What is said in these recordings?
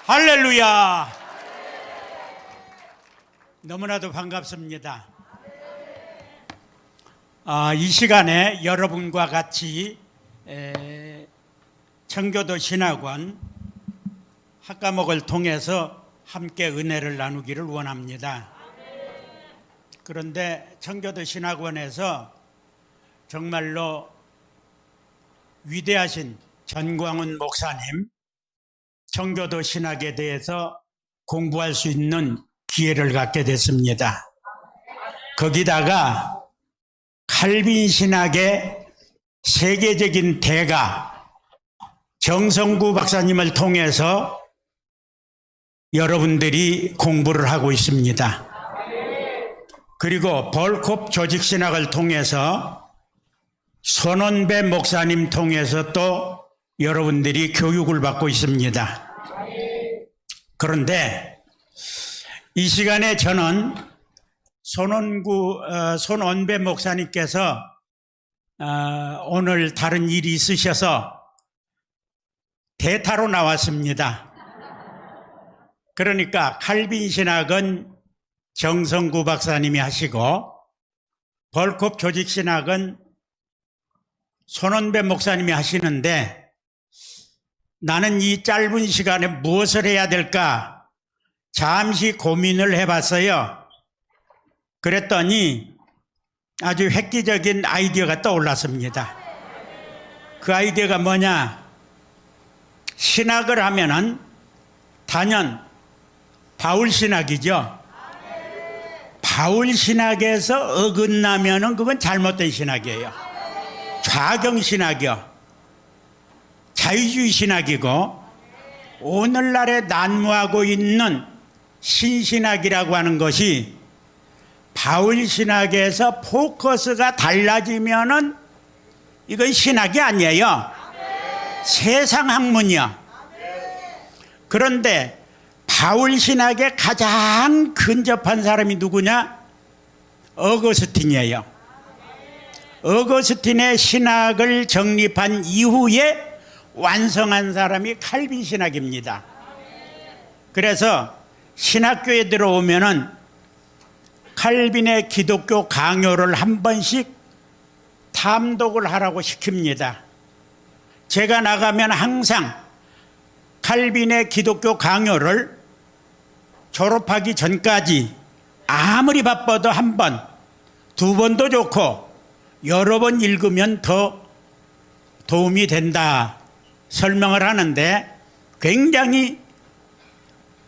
할렐루야. 너무나도 반갑습니다. 이 시간에 여러분과 같이 청교도 신학원 학과목을 통해서 함께 은혜를 나누기를 원합니다. 그런데 청교도 신학원에서 정말로 위대하신 전광훈 목사님 청교도 신학에 대해서 공부할 수 있는 기회를 갖게 됐습니다. 거기다가 칼빈 신학의 세계적인 대가 정성구 박사님을 통해서 여러분들이 공부를 하고 있습니다. 그리고 벌콥 조직신학을 통해서 손원배 목사님 통해서 또 여러분들이 교육을 받고 있습니다. 그런데 이 시간에 저는 손원배 목사님께서 오늘 다른 일이 있으셔서 대타로 나왔습니다. 그러니까 칼빈 신학은 정성구 박사님이 하시고 벌콥 조직 신학은 손원배 목사님이 하시는데 나는 이 짧은 시간에 무엇을 해야 될까 잠시 고민을 해봤어요. 그랬더니 아주 획기적인 아이디어가 떠올랐습니다. 그 아이디어가 뭐냐? 신학을 하면은 단연 바울 신학이죠. 바울 신학에서 어긋나면은 그건 잘못된 신학이에요. 좌경 신학이요. 자유주의 신학이고 오늘날에 난무하고 있는 신신학이라고 하는 것이 바울 신학에서 포커스가 달라지면은 이건 신학이 아니에요. 세상 학문이요. 그런데 바울 신학에 가장 근접한 사람이 누구냐? 어거스틴이에요. 어거스틴의 신학을 정립한 이후에 완성한 사람이 칼빈 신학입니다. 그래서 신학교에 들어오면은 칼빈의 기독교 강요를 한 번씩 탐독을 하라고 시킵니다. 제가 나가면 항상 칼빈의 기독교 강요를 졸업하기 전까지 아무리 바빠도 한 번, 두 번도 좋고 여러 번 읽으면 더 도움이 된다 설명을 하는데 굉장히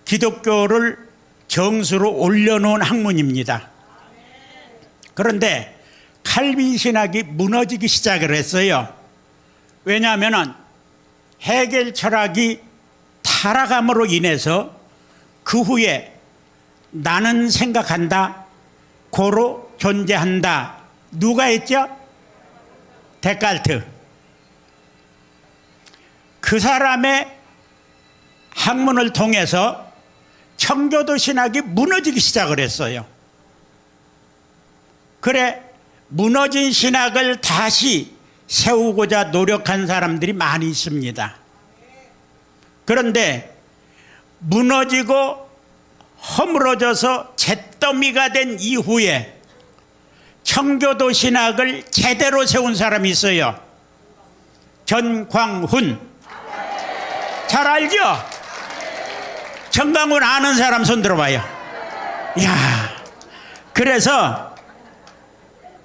기독교를 정수로 올려놓은 학문입니다. 그런데 칼빈 신학이 무너지기 시작을 했어요. 왜냐하면 헤겔 철학이 타락함으로 인해서 그 후에 나는 생각한다, 고로 존재한다. 누가 했죠? 데카르트. 그 사람의 학문을 통해서 청교도 신학이 무너지기 시작을 했어요. 그래 무너진 신학을 다시 세우고자 노력한 사람들이 많이 있습니다. 그런데 무너지고 허물어져서 잿더미가 된 이후에 청교도 신학을 제대로 세운 사람이 있어요. 전광훈. 잘 알죠? 전광훈 아는 사람 손 들어봐요. 야, 그래서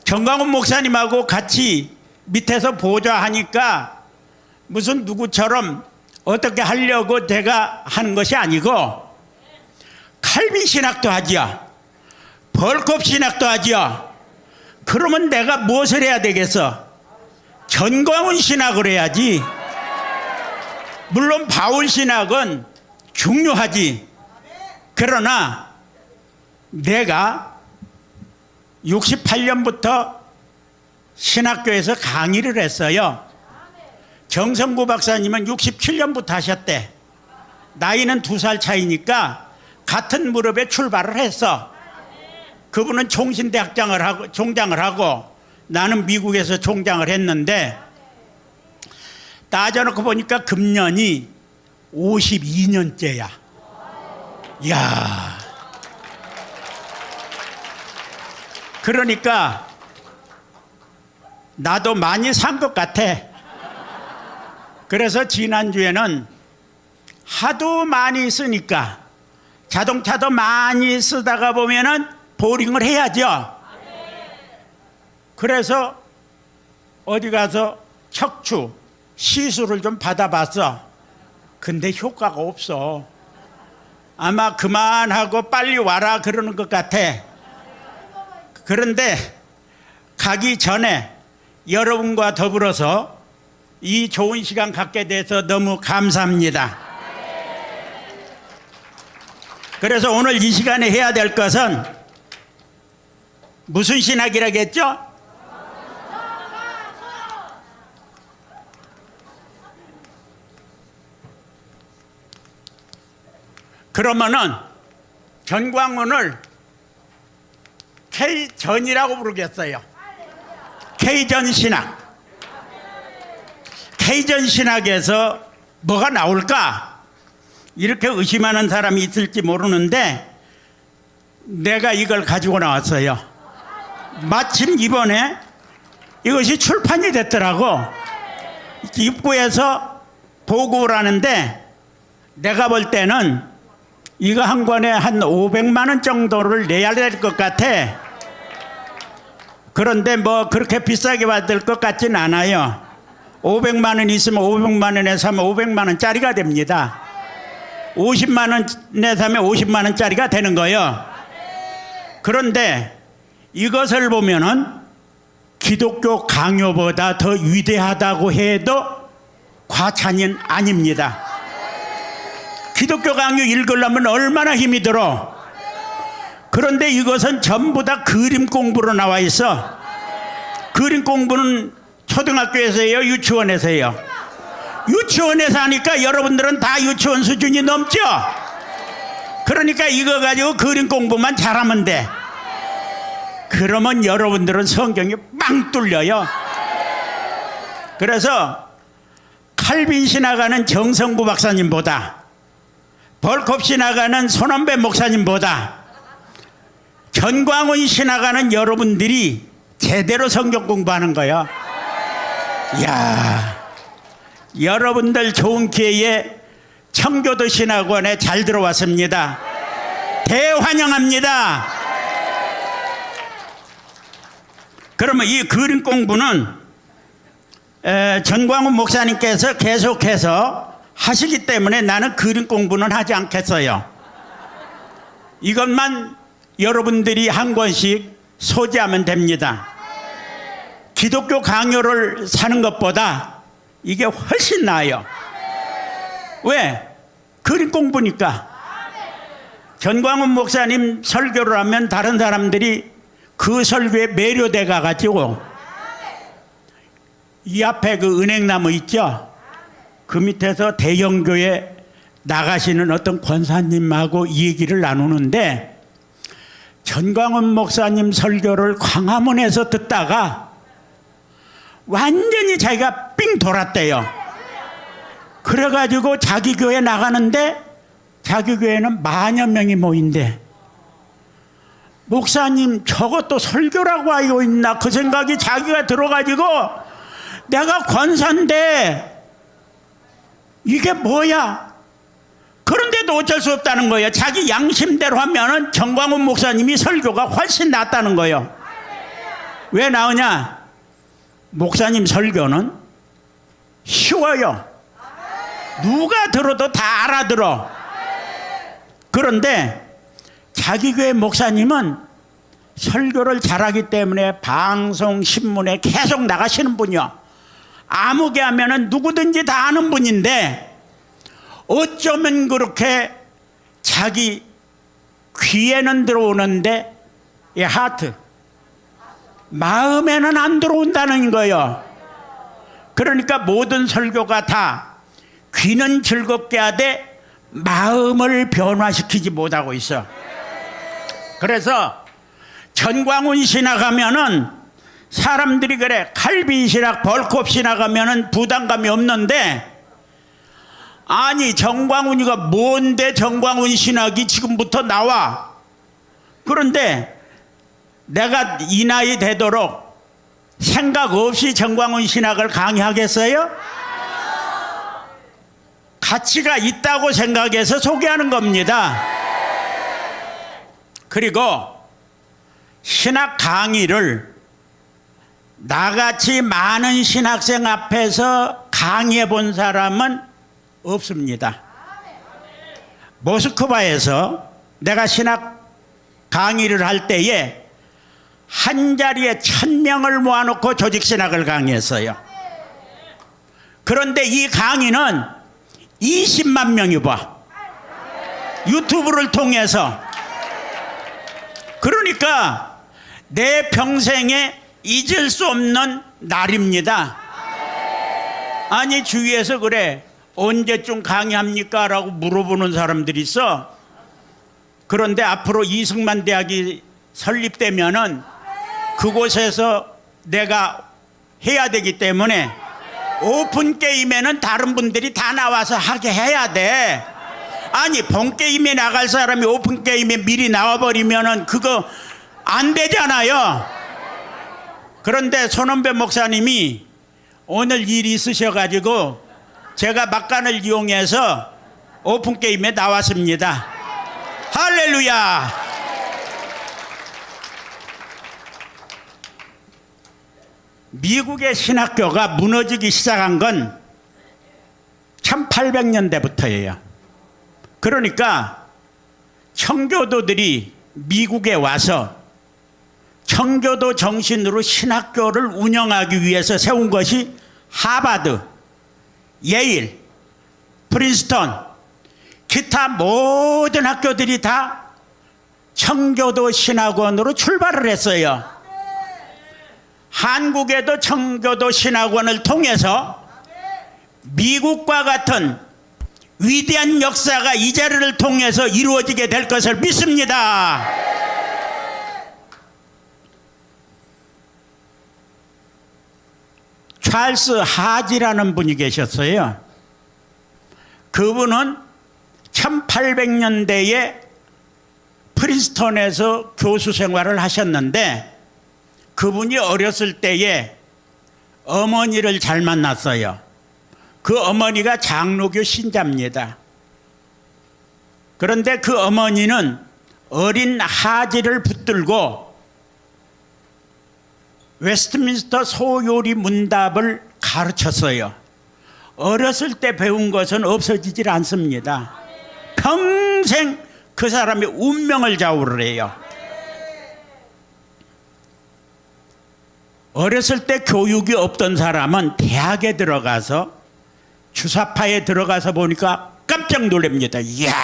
전광훈 목사님하고 같이 밑에서 보좌하니까 무슨 누구처럼 어떻게 하려고 제가 하는 것이 아니고 칼빈 신학도 하지요. 벌콥 신학도 하지요. 그러면 내가 무엇을 해야 되겠어? 전광훈 신학을 해야지. 물론 바울 신학은 중요하지. 그러나 내가 68년부터 신학교에서 강의를 했어요. 정성구 박사님은 67년부터 하셨대. 나이는 2살 차이니까 같은 무렵에 출발을 했어. 그분은 총장을 하고 나는 미국에서 총장을 했는데 따져놓고 보니까 금년이 52년째야. 야, 그러니까 나도 많이 산 것 같아. 그래서 지난주에는 하도 많이 쓰니까 자동차도 많이 쓰다가 보면은 보링을 해야죠. 그래서 어디 가서 척추 시술을 좀 받아봤어. 근데 효과가 없어. 아마 그만하고 빨리 와라 그러는 것 같아. 그런데 가기 전에 여러분과 더불어서 이 좋은 시간 갖게 돼서 너무 감사합니다. 그래서 오늘 이 시간에 해야 될 것은 무슨 신학이라겠죠? 그러면은 전광훈을 K전이라고 부르겠어요. K전 신학. K전 신학에서 뭐가 나올까? 이렇게 의심하는 사람이 있을지 모르는데 내가 이걸 가지고 나왔어요. 마침 이번에 이것이 출판이 됐더라고. 입구에서 보고를 하는데 내가 볼 때는 이거 한 권에 한 500만 원 정도를 내야 될 것 같아. 그런데 뭐 그렇게 비싸게 받을 것 같진 않아요. 500만 원 있으면 500만 원에 사면 500만 원짜리가 됩니다. 50만 원에 사면 50만 원짜리가 되는 거예요. 그런데 이것을 보면은 기독교 강요보다 더 위대하다고 해도 과찬이 아닙니다. 기독교 강요 읽으려면 얼마나 힘이 들어. 그런데 이것은 전부 다 그림 공부로 나와 있어. 그림 공부는 초등학교에서 해요, 유치원에서 해요? 유치원에서 하니까 여러분들은 다 유치원 수준이 넘죠? 그러니까 이거 가지고 그림 공부만 잘하면 돼. 그러면 여러분들은 성경이 빵 뚫려요. 그래서 칼빈 신학하는 정성구 박사님보다 벌컵 신학하는 손원배 목사님보다 전광훈 신학하는 여러분들이 제대로 성경 공부하는 거예요. 이야, 여러분들 좋은 기회에 청교도 신학원에 잘 들어왔습니다. 대환영합니다. 그러면 이 그림 공부는 전광훈 목사님께서 계속해서 하시기 때문에 나는 그림 공부는 하지 않겠어요. 이것만 여러분들이 한 권씩 소지하면 됩니다. 기독교 강요를 사는 것보다 이게 훨씬 나아요. 왜? 그림 공부니까. 전광훈 목사님 설교를 하면 다른 사람들이 그 설교에 매료돼 가가지고 이 앞에 그 은행나무 있죠? 그 밑에서 대형교회 나가시는 어떤 권사님하고 이 얘기를 나누는데 전광훈 목사님 설교를 광화문에서 듣다가 완전히 자기가 삥 돌았대요. 그래가지고 자기 교회 나가는데 자기 교회는 만여 명이 모인대. 목사님 저것도 설교라고 알고 있나 그 생각이 자기가 들어가지고 내가 권사인데 이게 뭐야? 그런데도 어쩔 수 없다는 거예요. 자기 양심대로 하면은 전광훈 목사님이 설교가 훨씬 낫다는 거예요. 왜 나오냐? 목사님 설교는 쉬워요. 누가 들어도 다 알아들어. 그런데 자기 교회 목사님은 설교를 잘하기 때문에 방송, 신문에 계속 나가시는 분이요. 아무개 하면은 누구든지 다 아는 분인데 어쩌면 그렇게 자기 귀에는 들어오는데 이 하트, 마음에는 안 들어온다는 거예요. 그러니까 모든 설교가 다 귀는 즐겁게 하되 마음을 변화시키지 못하고 있어. 그래서 전광훈 신학하면은 사람들이 그래 칼빈 신학, 벌컵 신학하면은 부담감이 없는데 아니 정광훈이가 뭔데 정광훈 신학이 지금부터 나와. 그런데 내가 이 나이 되도록 생각 없이 정광훈 신학을 강의하겠어요? 가치가 있다고 생각해서 소개하는 겁니다. 그리고 신학 강의를 나같이 많은 신학생 앞에서 강의해 본 사람은 없습니다. 모스크바에서 내가 신학 강의를 할 때에 한 자리에 1000명을 모아놓고 조직신학을 강의했어요. 그런데 이 강의는 20만 명이 봐. 유튜브를 통해서. 그러니까 내 평생에 잊을 수 없는 날입니다. 아니 주위에서 그래 언제쯤 강의합니까? 라고 물어보는 사람들이 있어. 그런데 앞으로 이승만 대학이 설립되면은 그곳에서 내가 해야 되기 때문에 오픈 게임에는 다른 분들이 다 나와서 하게 해야 돼. 아니 본 게임에 나갈 사람이 오픈 게임에 미리 나와버리면은 그거 안 되잖아요. 그런데 손원배 목사님이 오늘 일이 있으셔가지고 제가 막간을 이용해서 오픈 게임에 나왔습니다. 할렐루야. 미국의 신학교가 무너지기 시작한 건 1800년대부터예요. 그러니까 청교도들이 미국에 와서 청교도 정신으로 신학교를 운영하기 위해서 세운 것이 하버드, 예일, 프린스턴, 기타 모든 학교들이 다 청교도 신학원으로 출발을 했어요. 한국에도 청교도 신학원을 통해서 미국과 같은 위대한 역사가 이 자리를 통해서 이루어지게 될 것을 믿습니다. 찰스 하지라는 분이 계셨어요. 그분은 1800년대에 프린스턴에서 교수 생활을 하셨는데 그분이 어렸을 때에 어머니를 잘 만났어요. 그 어머니가 장로교 신자입니다. 그런데 그 어머니는 어린 하지를 붙들고 웨스트민스터 소요리 문답을 가르쳤어요. 어렸을 때 배운 것은 없어지질 않습니다. 평생 그 사람의 운명을 좌우를 해요. 어렸을 때 교육이 없던 사람은 대학에 들어가서 주사파에 들어가서 보니까 깜짝 놀랍니다. 이야,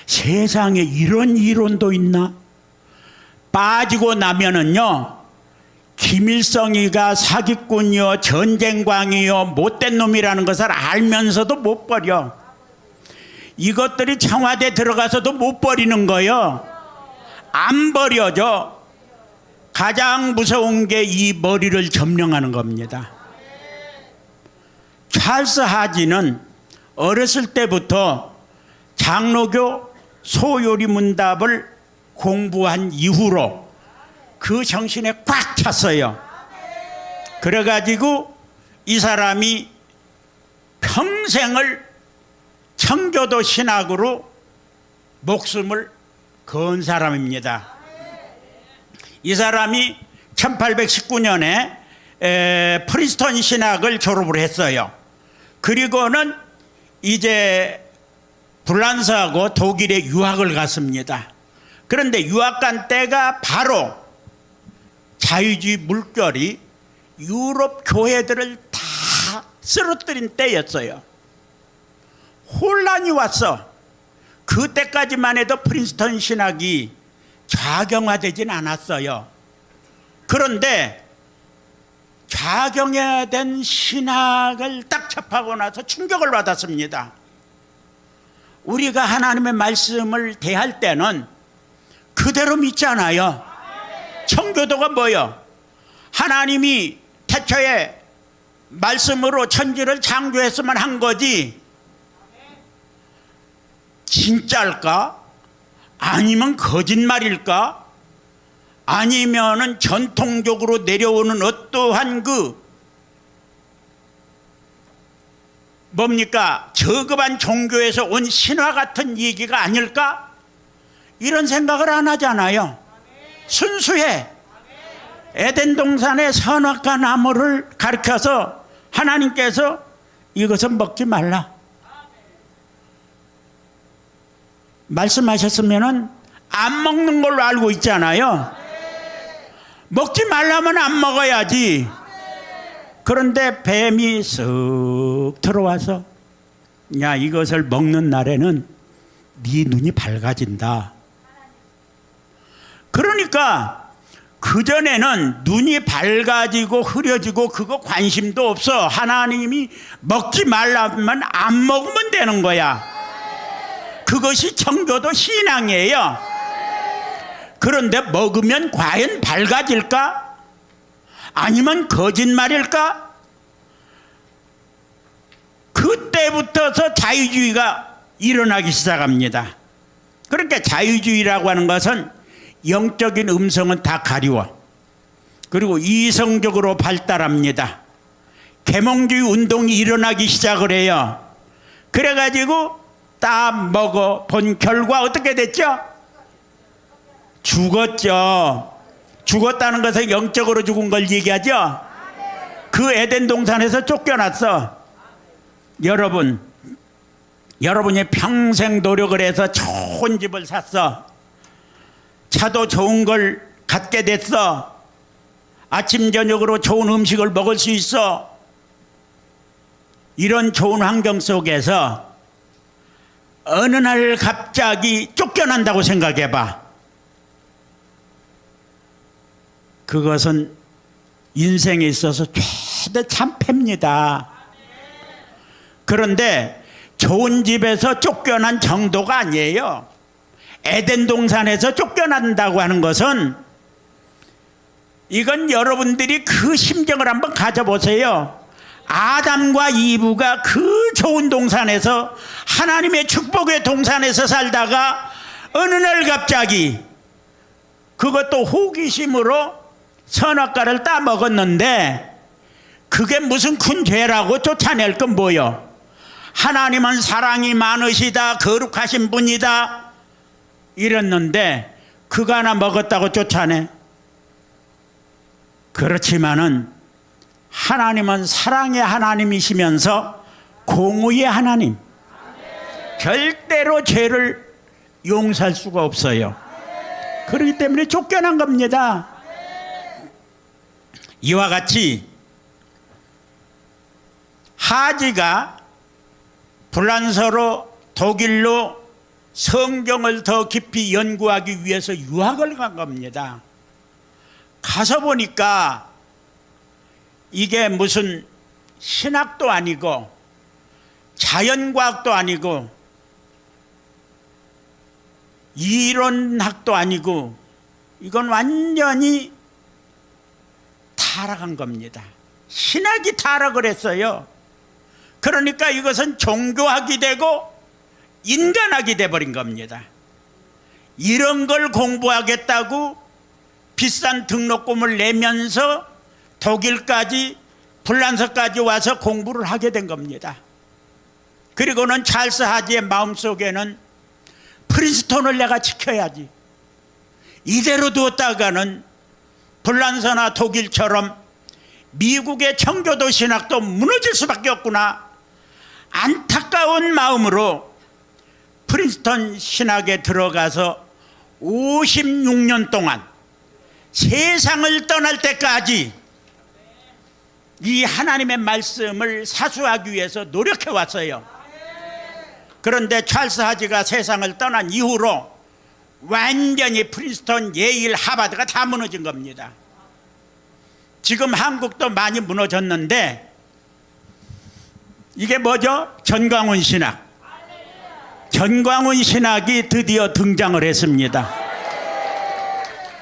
세상에 이런 이론도 있나? 빠지고 나면은요, 김일성이가 사기꾼이요, 전쟁광이요, 못된 놈이라는 것을 알면서도 못 버려. 이것들이 청와대 들어가서도 못 버리는 거요. 안 버려져. 가장 무서운 게 이 머리를 점령하는 겁니다. 찰스 하지는 어렸을 때부터 장로교 소요리 문답을 공부한 이후로 그 정신에 꽉 찼어요. 그래가지고 이 사람이 평생을 청교도 신학으로 목숨을 건 사람입니다. 이 사람이 1819년에 프린스턴 신학을 졸업을 했어요. 그리고는 이제 프랑스하고 독일에 유학을 갔습니다. 그런데 유학 간 때가 바로 자유주의 물결이 유럽 교회들을 다 쓰러뜨린 때였어요. 혼란이 왔어. 그때까지만 해도 프린스턴 신학이 좌경화되진 않았어요. 그런데 좌경화된 신학을 딱 접하고 나서 충격을 받았습니다. 우리가 하나님의 말씀을 대할 때는 그대로 믿잖아요. 청교도가 뭐예요? 하나님이 태초에 말씀으로 천지를 창조했으면 한 거지 진짜일까? 아니면 거짓말일까? 아니면은 전통적으로 내려오는 어떠한 뭡니까? 저급한 종교에서 온 신화 같은 얘기가 아닐까? 이런 생각을 안 하잖아요. 순수해. 에덴 동산의 선악과 나무를 가리켜서 하나님께서 이것은 먹지 말라 말씀하셨으면은 안 먹는 걸로 알고 있잖아요. 먹지 말라면 안 먹어야지. 그런데 뱀이 쓱 들어와서 야, 이것을 먹는 날에는 네 눈이 밝아진다. 그러니까 그전에는 눈이 밝아지고 흐려지고 그거 관심도 없어. 하나님이 먹지 말라면 안 먹으면 되는 거야. 그것이 청교도 신앙이에요. 그런데 먹으면 과연 밝아질까? 아니면 거짓말일까? 그때부터서 자유주의가 일어나기 시작합니다. 그러니까 자유주의라고 하는 것은 영적인 음성은 다 가리워. 그리고 이성적으로 발달합니다. 계몽주의 운동이 일어나기 시작을 해요. 그래가지고 딱 먹어 본 결과 어떻게 됐죠? 죽었죠. 죽었다는 것은 영적으로 죽은 걸 얘기하죠. 그 에덴 동산에서 쫓겨났어. 여러분이 평생 노력을 해서 좋은 집을 샀어. 차도 좋은 걸 갖게 됐어. 아침 저녁으로 좋은 음식을 먹을 수 있어. 이런 좋은 환경 속에서 어느 날 갑자기 쫓겨난다고 생각해봐. 그것은 인생에 있어서 최대 참패입니다. 그런데 좋은 집에서 쫓겨난 정도가 아니에요. 에덴 동산에서 쫓겨난다고 하는 것은 이건 여러분들이 그 심정을 한번 가져보세요. 아담과 이브가 그 좋은 동산에서 하나님의 축복의 동산에서 살다가 어느 날 갑자기 그것도 호기심으로 선악과를 따먹었는데 그게 무슨 큰 죄라고 쫓아낼 건 뭐요? 하나님은 사랑이 많으시다, 거룩하신 분이다 이랬는데 그거 하나 먹었다고 쫓아내? 그렇지만은 하나님은 사랑의 하나님이시면서 공의의 하나님, 절대로 죄를 용서할 수가 없어요. 그렇기 때문에 쫓겨난 겁니다. 이와 같이 하지가 불란서로 독일로 성경을 더 깊이 연구하기 위해서 유학을 간 겁니다. 가서 보니까 이게 무슨 신학도 아니고 자연과학도 아니고 이론학도 아니고 이건 완전히 타락한 겁니다. 신학이 타락을 했어요. 그러니까 이것은 종교학이 되고 인간학이 돼버린 겁니다. 이런 걸 공부하겠다고 비싼 등록금을 내면서 독일까지 불란서까지 와서 공부를 하게 된 겁니다. 그리고는 찰스 하지의 마음속에는 프린스톤을 내가 지켜야지. 이대로 두었다가는 불란서나 독일처럼 미국의 청교도 신학도 무너질 수밖에 없구나. 안타까운 마음으로 프린스턴 신학에 들어가서 56년 동안 세상을 떠날 때까지 이 하나님의 말씀을 사수하기 위해서 노력해 왔어요. 그런데 찰스 하지가 세상을 떠난 이후로 완전히 프린스턴, 예일, 하버드가 다 무너진 겁니다. 지금 한국도 많이 무너졌는데 이게 뭐죠? 전광훈 신학. 전광훈 신학이 드디어 등장을 했습니다.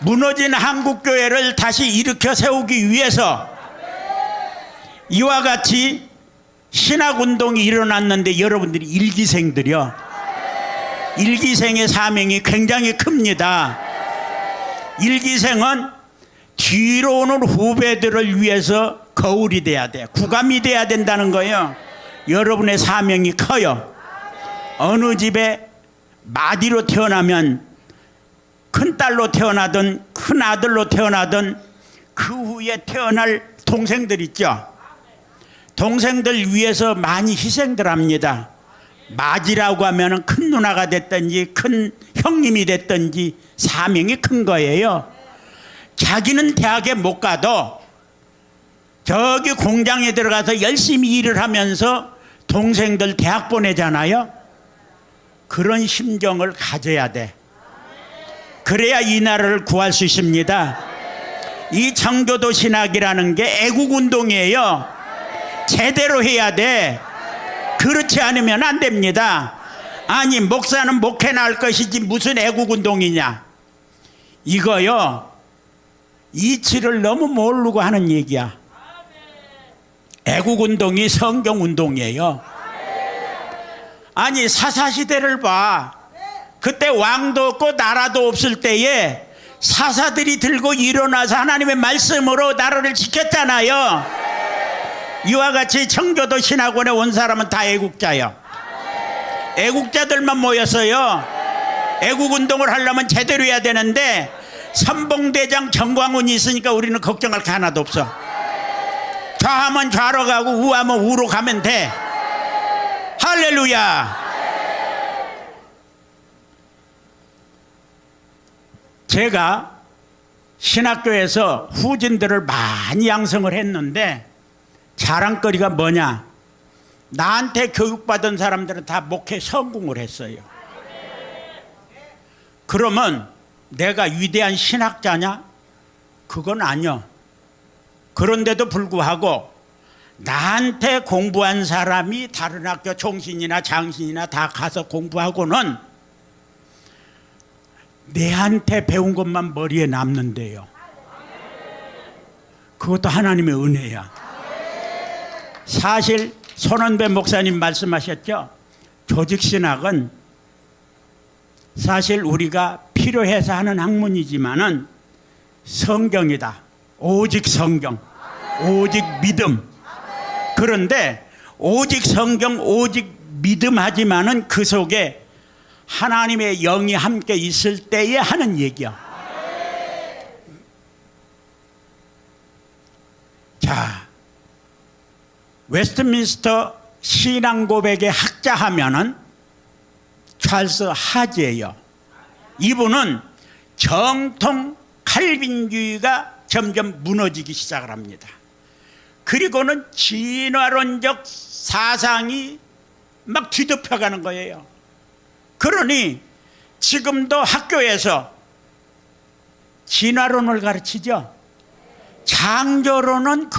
무너진 한국교회를 다시 일으켜 세우기 위해서 이와 같이 신학운동이 일어났는데 여러분들이 일기생들이요. 일기생의 사명이 굉장히 큽니다. 일기생은 뒤로 오는 후배들을 위해서 거울이 돼야 돼. 구감이 돼야 된다는 거예요. 여러분의 사명이 커요. 어느 집에 마디로 태어나면 큰딸로 태어나든 큰아들로 태어나든 그 후에 태어날 동생들 있죠. 동생들 위해서 많이 희생들 합니다. 맞이라고 하면 큰 누나가 됐든지 큰 형님이 됐든지 사명이 큰 거예요. 자기는 대학에 못 가도 저기 공장에 들어가서 열심히 일을 하면서 동생들 대학 보내잖아요. 그런 심정을 가져야 돼. 그래야 이 나라를 구할 수 있습니다. 이 청교도 신학이라는 게 애국운동이에요. 제대로 해야 돼. 그렇지 않으면 안 됩니다. 아니 목사는 목회나 할 것이지 무슨 애국운동이냐. 이거요 이치를 너무 모르고 하는 얘기야. 애국운동이 성경운동이에요. 아니 사사시대를 봐. 그때 왕도 없고 나라도 없을 때에 사사들이 들고 일어나서 하나님의 말씀으로 나라를 지켰잖아요. 이와 같이 청교도 신학원에 온 사람은 다 애국자예요. 애국자들만 모였어요. 애국운동을 하려면 제대로 해야 되는데 선봉대장 정광훈이 있으니까 우리는 걱정할 게 하나도 없어. 좌하면 좌로 가고 우하면 우로 가면 돼. 할렐루야. 제가 신학교에서 후진들을 많이 양성을 했는데 자랑거리가 뭐냐. 나한테 교육받은 사람들은 다 목회 성공을 했어요. 그러면 내가 위대한 신학자냐? 그건 아니요. 그런데도 불구하고 나한테 공부한 사람이 다른 학교 총신이나 장신이나 다 가서 공부하고는 내한테 배운 것만 머리에 남는데요. 그것도 하나님의 은혜야. 사실 손원배 목사님 말씀하셨죠. 조직신학은 사실 우리가 필요해서 하는 학문이지만은 성경이다. 오직 성경, 오직 믿음. 그런데 오직 성경, 오직 믿음 하지만은 그 속에 하나님의 영이 함께 있을 때에 하는 얘기야. 자, 웨스트민스터 신앙고백의 학자 하면은 찰스 하지예요. 이분은 정통 칼빈주의가 점점 무너지기 시작을 합니다. 그리고는 진화론적 사상이 막 뒤덮여가는 거예요. 그러니 지금도 학교에서 진화론을 가르치죠. 창조론은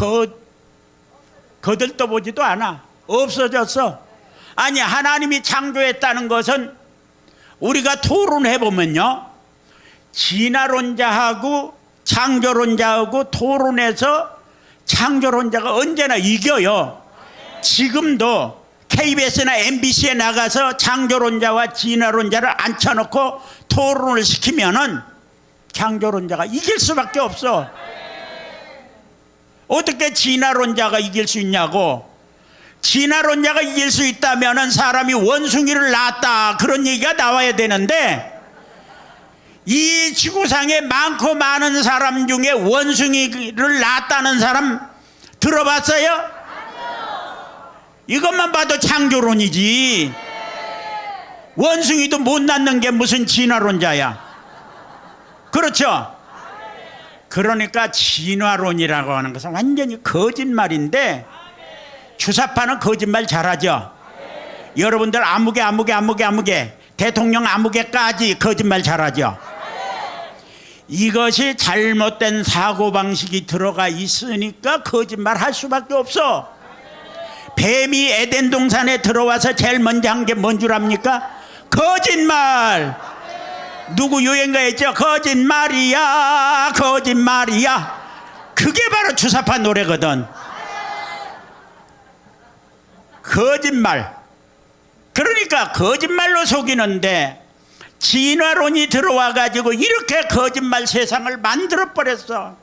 거들떠보지도 않아. 없어졌어. 아니 하나님이 창조했다는 것은 우리가 토론해보면요, 진화론자하고 창조론자하고 토론해서 창조론자가 언제나 이겨요. 지금도 KBS나 MBC에 나가서 창조론자와 진화론자를 앉혀놓고 토론을 시키면은 창조론자가 이길 수밖에 없어. 어떻게 진화론자가 이길 수 있냐고. 진화론자가 이길 수 있다면은 사람이 원숭이를 낳았다 그런 얘기가 나와야 되는데, 이 지구상에 많고 많은 사람 중에 원숭이를 낳았다는 사람 들어봤어요? 이것만 봐도 창조론이지. 원숭이도 못 낳는 게 무슨 진화론자야. 그렇죠? 그러니까 진화론이라고 하는 것은 완전히 거짓말인데, 주사파는 거짓말 잘하죠. 여러분들 아무개 대통령 아무개까지 거짓말 잘하죠. 이것이 잘못된 사고방식이 들어가 있으니까 거짓말 할 수밖에 없어. 뱀이 에덴 동산에 들어와서 제일 먼저 한 게 뭔 줄 압니까? 거짓말. 누구 유행가 했죠? 거짓말이야 거짓말이야. 그게 바로 주사파 노래거든. 거짓말. 그러니까 거짓말로 속이는데 진화론이 들어와 가지고 이렇게 거짓말 세상을 만들어 버렸어.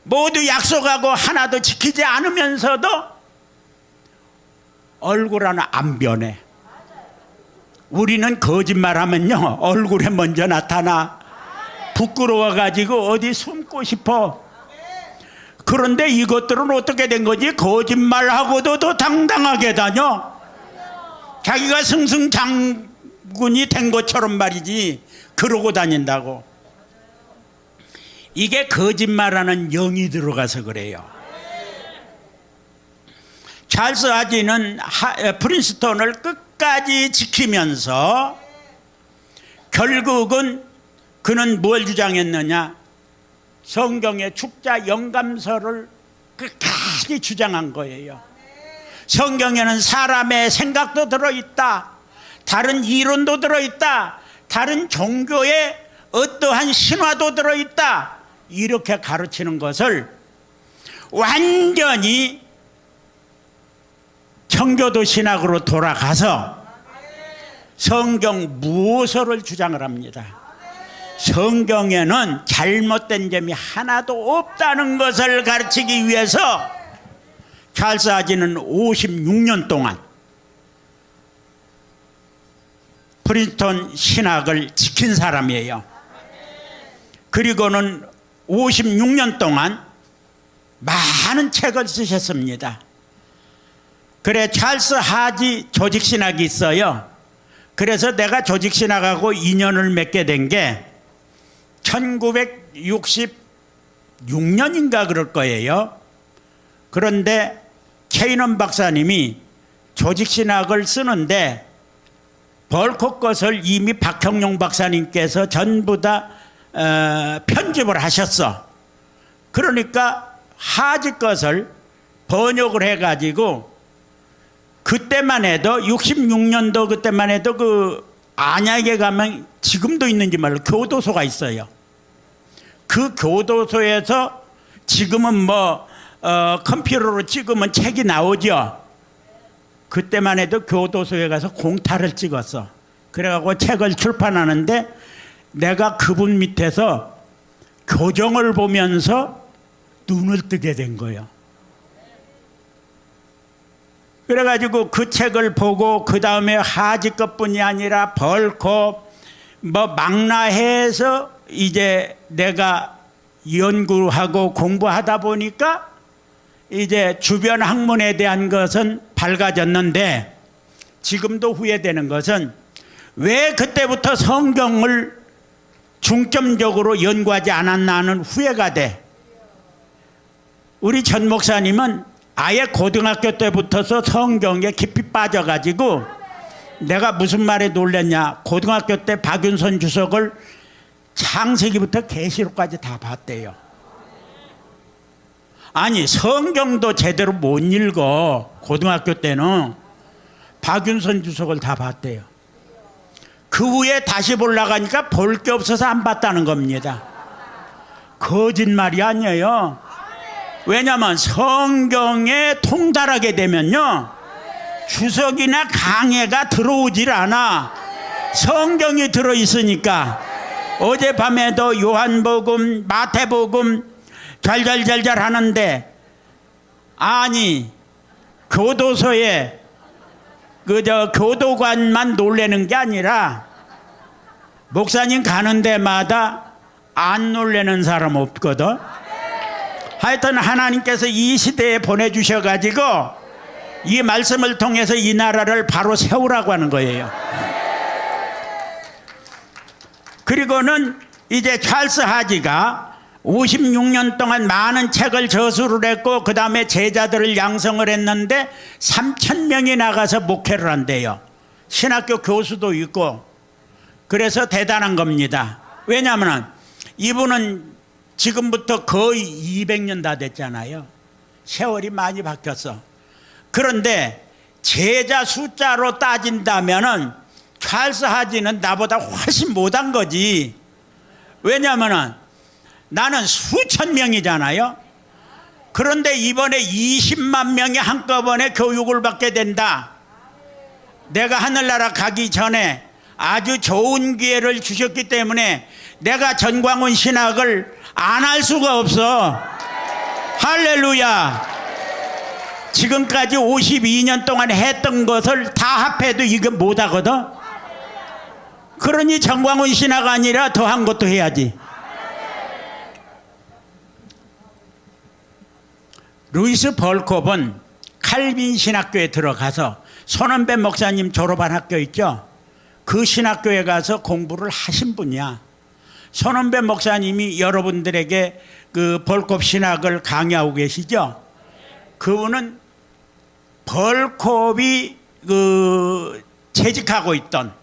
모두 약속하고 하나도 지키지 않으면서도 얼굴 하나 안 변해. 우리는 거짓말하면요 얼굴에 먼저 나타나. 부끄러워 가지고 어디 숨고 싶어. 그런데 이것들은 어떻게 된 거지? 거짓말하고도 더 당당하게 다녀. 자기가 승승장군이 된 것처럼 말이지 그러고 다닌다고. 이게 거짓말하는 영이 들어가서 그래요. 찰스 하지는 프린스턴을 끝까지 지키면서 결국은 그는 뭘 주장했느냐? 성경의 축자 영감서를 끝까지 주장한 거예요. 성경에는 사람의 생각도 들어있다, 다른 이론도 들어있다, 다른 종교의 어떠한 신화도 들어있다, 이렇게 가르치는 것을 완전히 청교도 신학으로 돌아가서 성경 무호서를 주장을 합니다. 성경에는 잘못된 점이 하나도 없다는 것을 가르치기 위해서 찰스 하지는 56년 동안 프린스턴 신학을 지킨 사람이에요. 그리고는 56년 동안 많은 책을 쓰셨습니다. 그래, 찰스 하지 조직신학이 있어요. 그래서 내가 조직신학하고 인연을 맺게 된 게 1966년인가 그럴 거예요. 그런데 케이넌 박사님이 조직신학을 쓰는데 벌크 것을 이미 박형룡 박사님께서 전부 다 편집을 하셨어. 그러니까 하지 것을 번역을 해가지고 그때만 해도 66년도 그때만 해도 그 안약에 가면 지금도 있는지 말로 교도소가 있어요. 그 교도소에서 지금은 뭐 컴퓨터로 찍으면 책이 나오죠. 그때만 해도 교도소에 가서 공타를 찍었어. 그래갖고 책을 출판하는데 내가 그분 밑에서 교정을 보면서 눈을 뜨게 된 거예요. 그래가지고 그 책을 보고 그 다음에 하지 것뿐이 아니라 벌코 뭐 망라해서 이제 내가 연구하고 공부하다 보니까 이제 주변 학문에 대한 것은 밝아졌는데 지금도 후회되는 것은 왜 그때부터 성경을 중점적으로 연구하지 않았나 하는 후회가 돼. 우리 전 목사님은 아예 고등학교 때부터서 성경에 깊이 빠져가지고 내가 무슨 말에 놀랐냐. 고등학교 때 박윤선 주석을 창세기부터 계시록까지 다 봤대요. 아니 성경도 제대로 못 읽어. 고등학교 때는 박윤선 주석을 다 봤대요. 그 후에 다시 보려가니까 볼 게 없어서 안 봤다는 겁니다. 거짓말이 아니에요. 왜냐하면 성경에 통달하게 되면요 주석이나 강해가 들어오질 않아. 성경이 들어있으니까. 어젯밤에도 요한복음 마태복음 잘잘잘잘 하는데 아니 교도소에 그저 교도관만 놀래는 게 아니라 목사님 가는 데마다 안 놀래는 사람 없거든. 하여튼 하나님께서 이 시대에 보내주셔가지고 이 말씀을 통해서 이 나라를 바로 세우라고 하는 거예요. 그리고는 이제 찰스 하지가 56년 동안 많은 책을 저술을 했고 그 다음에 제자들을 양성을 했는데 3,000명이 나가서 목회를 한대요. 신학교 교수도 있고. 그래서 대단한 겁니다. 왜냐하면 이분은 지금부터 거의 200년 다 됐잖아요. 세월이 많이 바뀌었어. 그런데 제자 숫자로 따진다면은 찰스 하지는 나보다 훨씬 못한 거지. 왜냐하면 나는 수천 명이잖아요. 그런데 이번에 20만 명이 한꺼번에 교육을 받게 된다. 내가 하늘나라 가기 전에 아주 좋은 기회를 주셨기 때문에 내가 전광훈 신학을 안 할 수가 없어. 할렐루야. 지금까지 52년 동안 했던 것을 다 합해도 이거 못하거든. 그러니 전광훈 신학 아니라 더한 것도 해야지. 루이스 벌콥은 칼빈 신학교에 들어가서 손원배 목사님 졸업한 학교 있죠? 그 신학교에 가서 공부를 하신 분이야. 손원배 목사님이 여러분들에게 그 벌콥 신학을 강의하고 계시죠? 그분은 벌콥이 재직하고 있던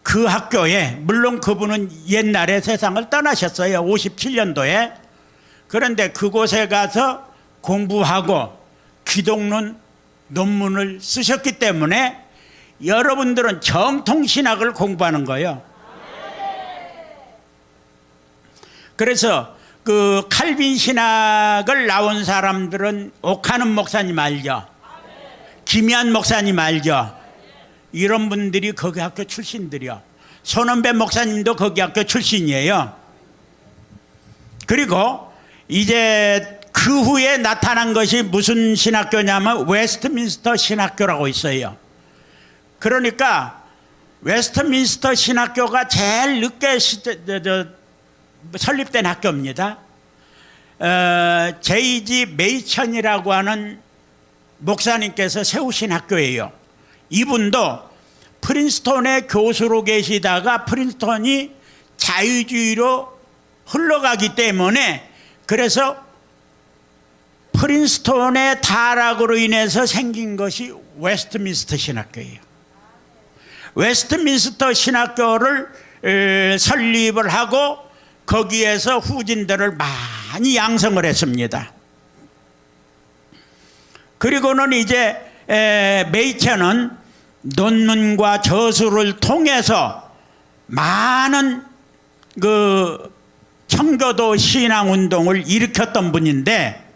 그 학교에, 물론 그분은 옛날에 세상을 떠나셨어요. 57년도에. 그런데 그곳에 가서 공부하고 기독론 논문을 쓰셨기 때문에 여러분들은 정통신학을 공부하는 거예요. 그래서 그 칼빈 신학을 나온 사람들은 오카는 목사님 알죠? 김희한 목사님 알죠? 이런 분들이 거기 학교 출신들이요. 손원배 목사님도 거기 학교 출신이에요. 그리고 이제 그 후에 나타난 것이 무슨 신학교냐면 웨스트민스터 신학교라고 있어요. 그러니까 웨스트민스터 신학교가 제일 늦게 설립된 학교입니다. J.G. 메이천이라고 하는 목사님께서 세우신 학교예요. 이분도 프린스톤의 교수로 계시다가 프린스톤이 자유주의로 흘러가기 때문에, 그래서 프린스톤의 타락으로 인해서 생긴 것이 웨스트민스터 신학교예요. 웨스트민스터 신학교를 설립을 하고 거기에서 후진들을 많이 양성을 했습니다. 그리고는 이제 메이천은 논문과 저술을 통해서 많은 그 청교도 신앙운동을 일으켰던 분인데,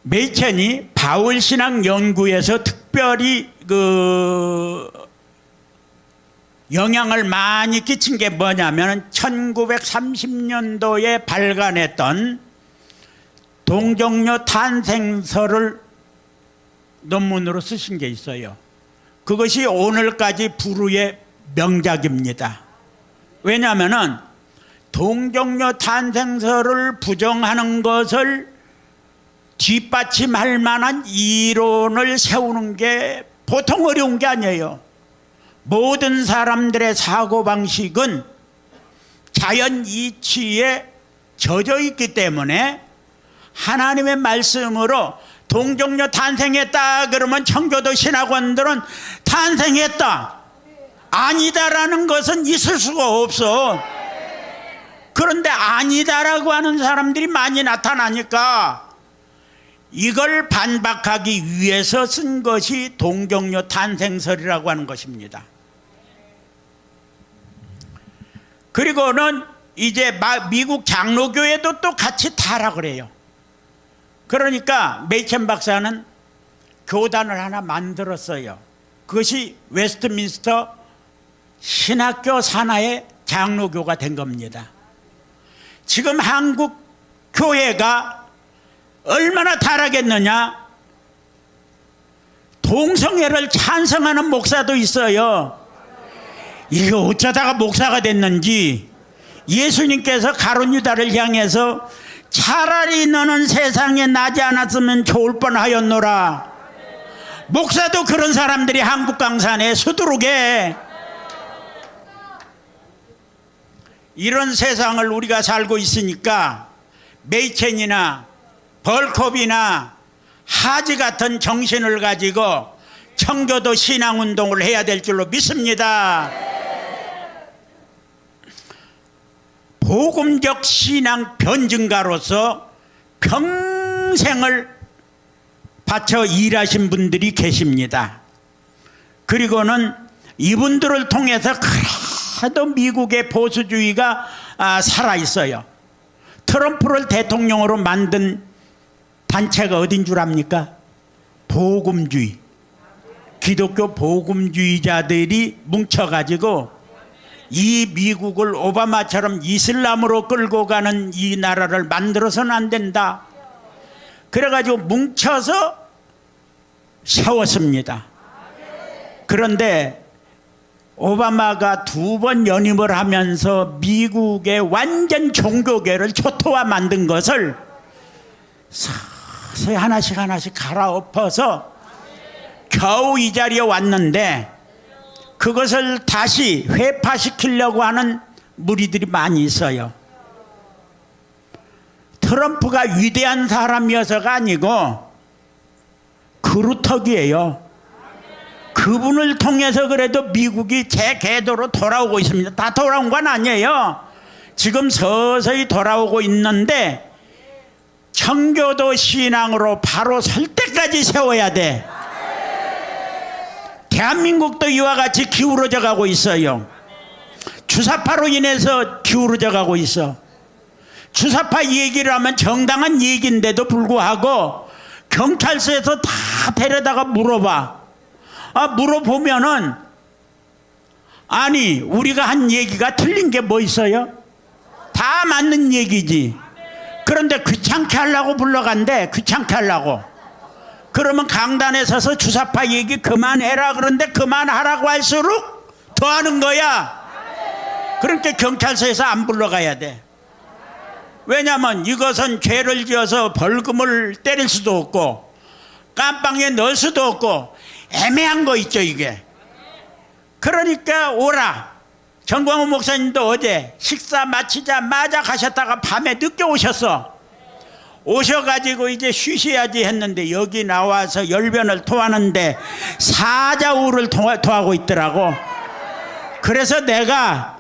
메이천이 바울신학 연구에서 특별히 그 영향을 많이 끼친 게 뭐냐면 1930년도에 발간했던 동정녀 탄생설을 논문으로 쓰신 게 있어요. 그것이 오늘까지 불후의 명작입니다. 왜냐하면은 동정녀 탄생설을 부정하는 것을 뒷받침할 만한 이론을 세우는 게 보통 어려운 게 아니에요. 모든 사람들의 사고방식은 자연 이치에 젖어 있기 때문에 하나님의 말씀으로 동정녀 탄생했다 그러면 청교도 신학원들은 탄생했다, 아니다라는 것은 있을 수가 없어. 그런데 아니다라고 하는 사람들이 많이 나타나니까 이걸 반박하기 위해서 쓴 것이 동정녀 탄생설이라고 하는 것입니다. 그리고는 이제 미국 장로교회도 또 같이 타락을 해요. 그러니까 메이천 박사는 교단을 하나 만들었어요. 그것이 웨스트민스터 신학교 산하의 장로교가 된 겁니다. 지금 한국 교회가 얼마나 타락했느냐. 동성애를 찬성하는 목사도 있어요. 이거 어쩌다가 목사가 됐는지. 예수님께서 가룟 유다를 향해서 차라리 너는 세상에 나지 않았으면 좋을 뻔하였노라. 목사도 그런 사람들이 한국 강산에 수두룩해. 이런 세상을 우리가 살고 있으니까 메이첸이나 벌콥이나 하지 같은 정신을 가지고 청교도 신앙운동을 해야 될 줄로 믿습니다. 복음적 신앙 변증가로서 평생을 바쳐 일하신 분들이 계십니다. 그리고는 이분들을 통해서 그래도 미국의 보수주의가 살아있어요. 트럼프를 대통령으로 만든 단체가 어딘 줄 압니까? 복음주의, 기독교 복음주의자들이 뭉쳐가지고 이 미국을 오바마처럼 이슬람으로 끌고 가는 이 나라를 만들어서는 안 된다. 그래가지고 뭉쳐서 세웠습니다. 그런데 오바마가 2번 연임을 하면서 미국의 완전 종교계를 초토화 만든 것을 서서히 하나씩 갈아엎어서 겨우 이 자리에 왔는데, 그것을 다시 회파시키려고 하는 무리들이 많이 있어요. 트럼프가 위대한 사람이어서가 아니고 그루터기예요. 그분을 통해서 그래도 미국이 제 궤도로 돌아오고 있습니다. 다 돌아온 건 아니에요. 지금 서서히 돌아오고 있는데 청교도 신앙으로 바로 설 때까지 세워야 돼. 대한민국도 이와 같이 기울어져 가고 있어요. 주사파로 인해서 기울어져 가고 있어. 주사파 얘기를 하면 정당한 얘기인데도 불구하고 경찰서에서 다 데려다가 물어봐. 물어보면은 아니 우리가 한 얘기가 틀린 게 뭐 있어요? 다 맞는 얘기지. 그런데 귀찮게 하려고 불러간대. 귀찮게 하려고. 그러면 강단에 서서 주사파 얘기 그만해라. 그런데 그만하라고 할수록 더 하는 거야. 그러니까 경찰서에서 안 불러가야 돼. 왜냐하면 이것은 죄를 지어서 벌금을 때릴 수도 없고 깜빵에 넣을 수도 없고 애매한 거 있죠 이게. 그러니까 오라. 정광훈 목사님도 어제 식사 마치자마자 가셨다가 밤에 늦게 오셨어. 오셔가지고 이제 쉬셔야지 했는데 여기 나와서 열변을 토하는데 사자우를 토하고 있더라고. 그래서 내가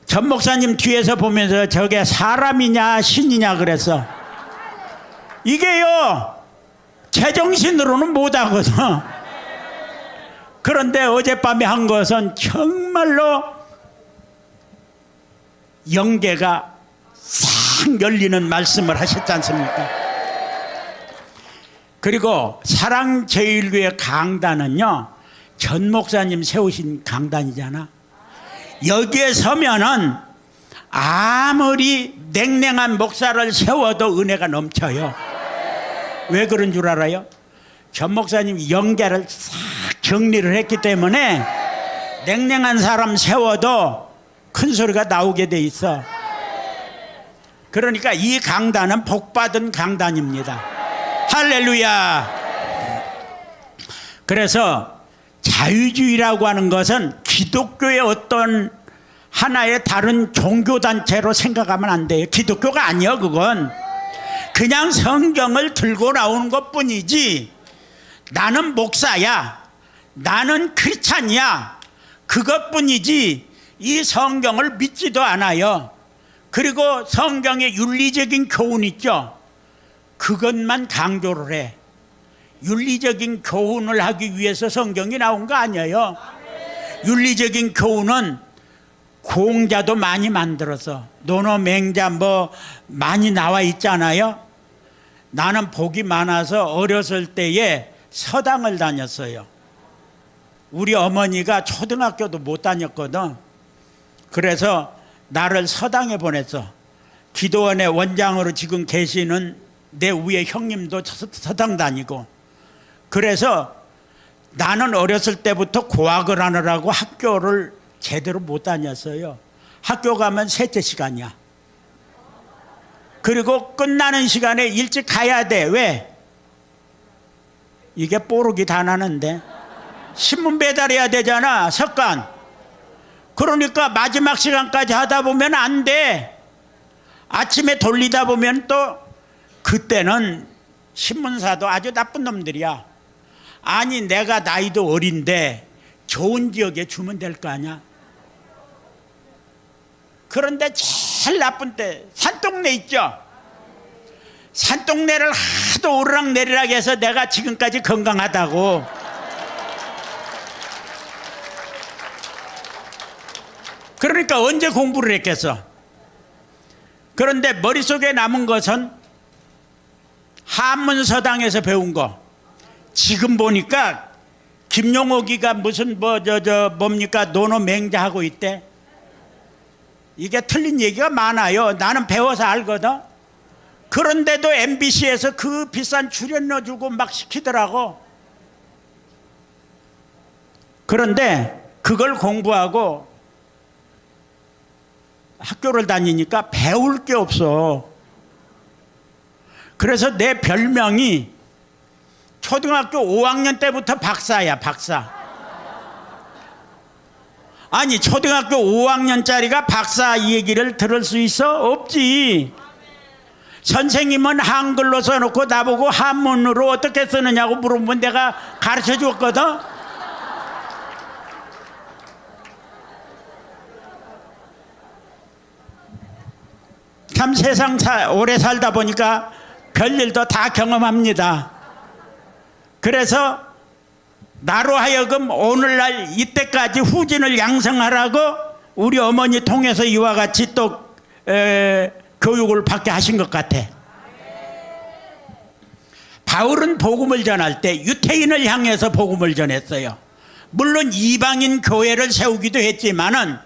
전 목사님 뒤에서 보면서 저게 사람이냐 신이냐 그랬어. 이게요 제정신으로는 못하거든. 그런데 어젯밤에 한 것은 정말로 영계가 싹 열리는 말씀을 하셨지 않습니까? 그리고 사랑제일교회 강단은요 전 목사님 세우신 강단이잖아. 여기에 서면은 아무리 냉랭한 목사를 세워도 은혜가 넘쳐요. 왜 그런 줄 알아요? 전 목사님이 영계를 싹 정리를 했기 때문에 냉랭한 사람 세워도 큰 소리가 나오게 돼 있어. 그러니까 이 강단은 복받은 강단입니다. 할렐루야. 그래서 자유주의라고 하는 것은 기독교의 어떤 하나의 다른 종교단체로 생각하면 안 돼요. 기독교가 아니요. 그건 그냥 성경을 들고 나오는 것뿐이지 나는 목사야 나는 크리스찬이야 그것뿐이지 이 성경을 믿지도 않아요. 그리고 성경의 윤리적인 교훈 있죠. 그것만 강조를 해. 윤리적인 교훈을 하기 위해서 성경이 나온 거 아니에요. 윤리적인 교훈은 공자도 많이 만들어서 논어 맹자 뭐 많이 나와 있잖아요. 나는 복이 많아서 어렸을 때에 서당을 다녔어요. 우리 어머니가 초등학교도 못 다녔거든. 그래서 나를 서당에 보냈어. 기도원의 원장으로 지금 계시는 내 위에 형님도 서당 다니고. 그래서 나는 어렸을 때부터 고학을 하느라고 학교를 제대로 못 다녔어요. 학교 가면 셋째 시간이야. 그리고 끝나는 시간에 일찍 가야 돼. 왜? 이게 뽀록이 다 나는데 신문 배달해야 되잖아. 석간. 그러니까 마지막 시간까지 하다 보면 안 돼. 아침에 돌리다 보면 또 그때는 신문사도 아주 나쁜 놈들이야. 아니 내가 나이도 어린데 좋은 지역에 주면 될 거 아니야. 그런데 제일 나쁜 때 산동네 있죠. 산동네를 하도 오르락내리락 해서 내가 지금까지 건강하다고. 그러니까 언제 공부를 했겠어. 그런데 머릿속에 남은 것은 한문서당에서 배운 거. 지금 보니까 김용옥이가 무슨 뭡니까 노노맹자하고 있대. 이게 틀린 얘기가 많아요. 나는 배워서 알거든. 그런데도 MBC에서 그 비싼 출연료 주고 막 시키더라고. 그런데 그걸 공부하고 학교를 다니니까 배울 게 없어. 그래서 내 별명이 초등학교 5학년 때부터 박사야, 박사. 아니, 초등학교 5학년짜리가 박사 이 얘기를 들을 수 있어? 없지. 선생님은 한글로 써놓고 나보고 한문으로 어떻게 쓰느냐고 물어보면 내가 가르쳐 줬거든. 참 세상 오래 살다 보니까 별일도 다 경험합니다. 그래서 나로 하여금 오늘날 이때까지 후진을 양성하라고 우리 어머니 통해서 이와 같이 또 교육을 받게 하신 것 같아. 바울은 복음을 전할 때 유태인을 향해서 복음을 전했어요. 물론 이방인 교회를 세우기도 했지만은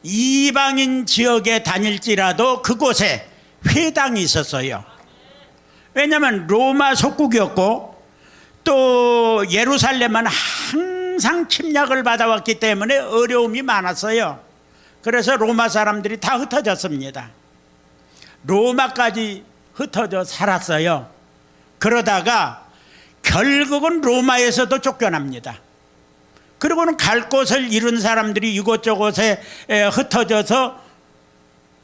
이방인 지역에 다닐지라도 그곳에 회당이 있었어요. 왜냐하면 로마 속국이었고 또 예루살렘은 항상 침략을 받아왔기 때문에 어려움이 많았어요. 그래서 로마 사람들이 다 흩어졌습니다. 로마까지 흩어져 살았어요. 그러다가 결국은 로마에서도 쫓겨납니다. 그리고는 갈 곳을 잃은 사람들이 이곳저곳에 흩어져서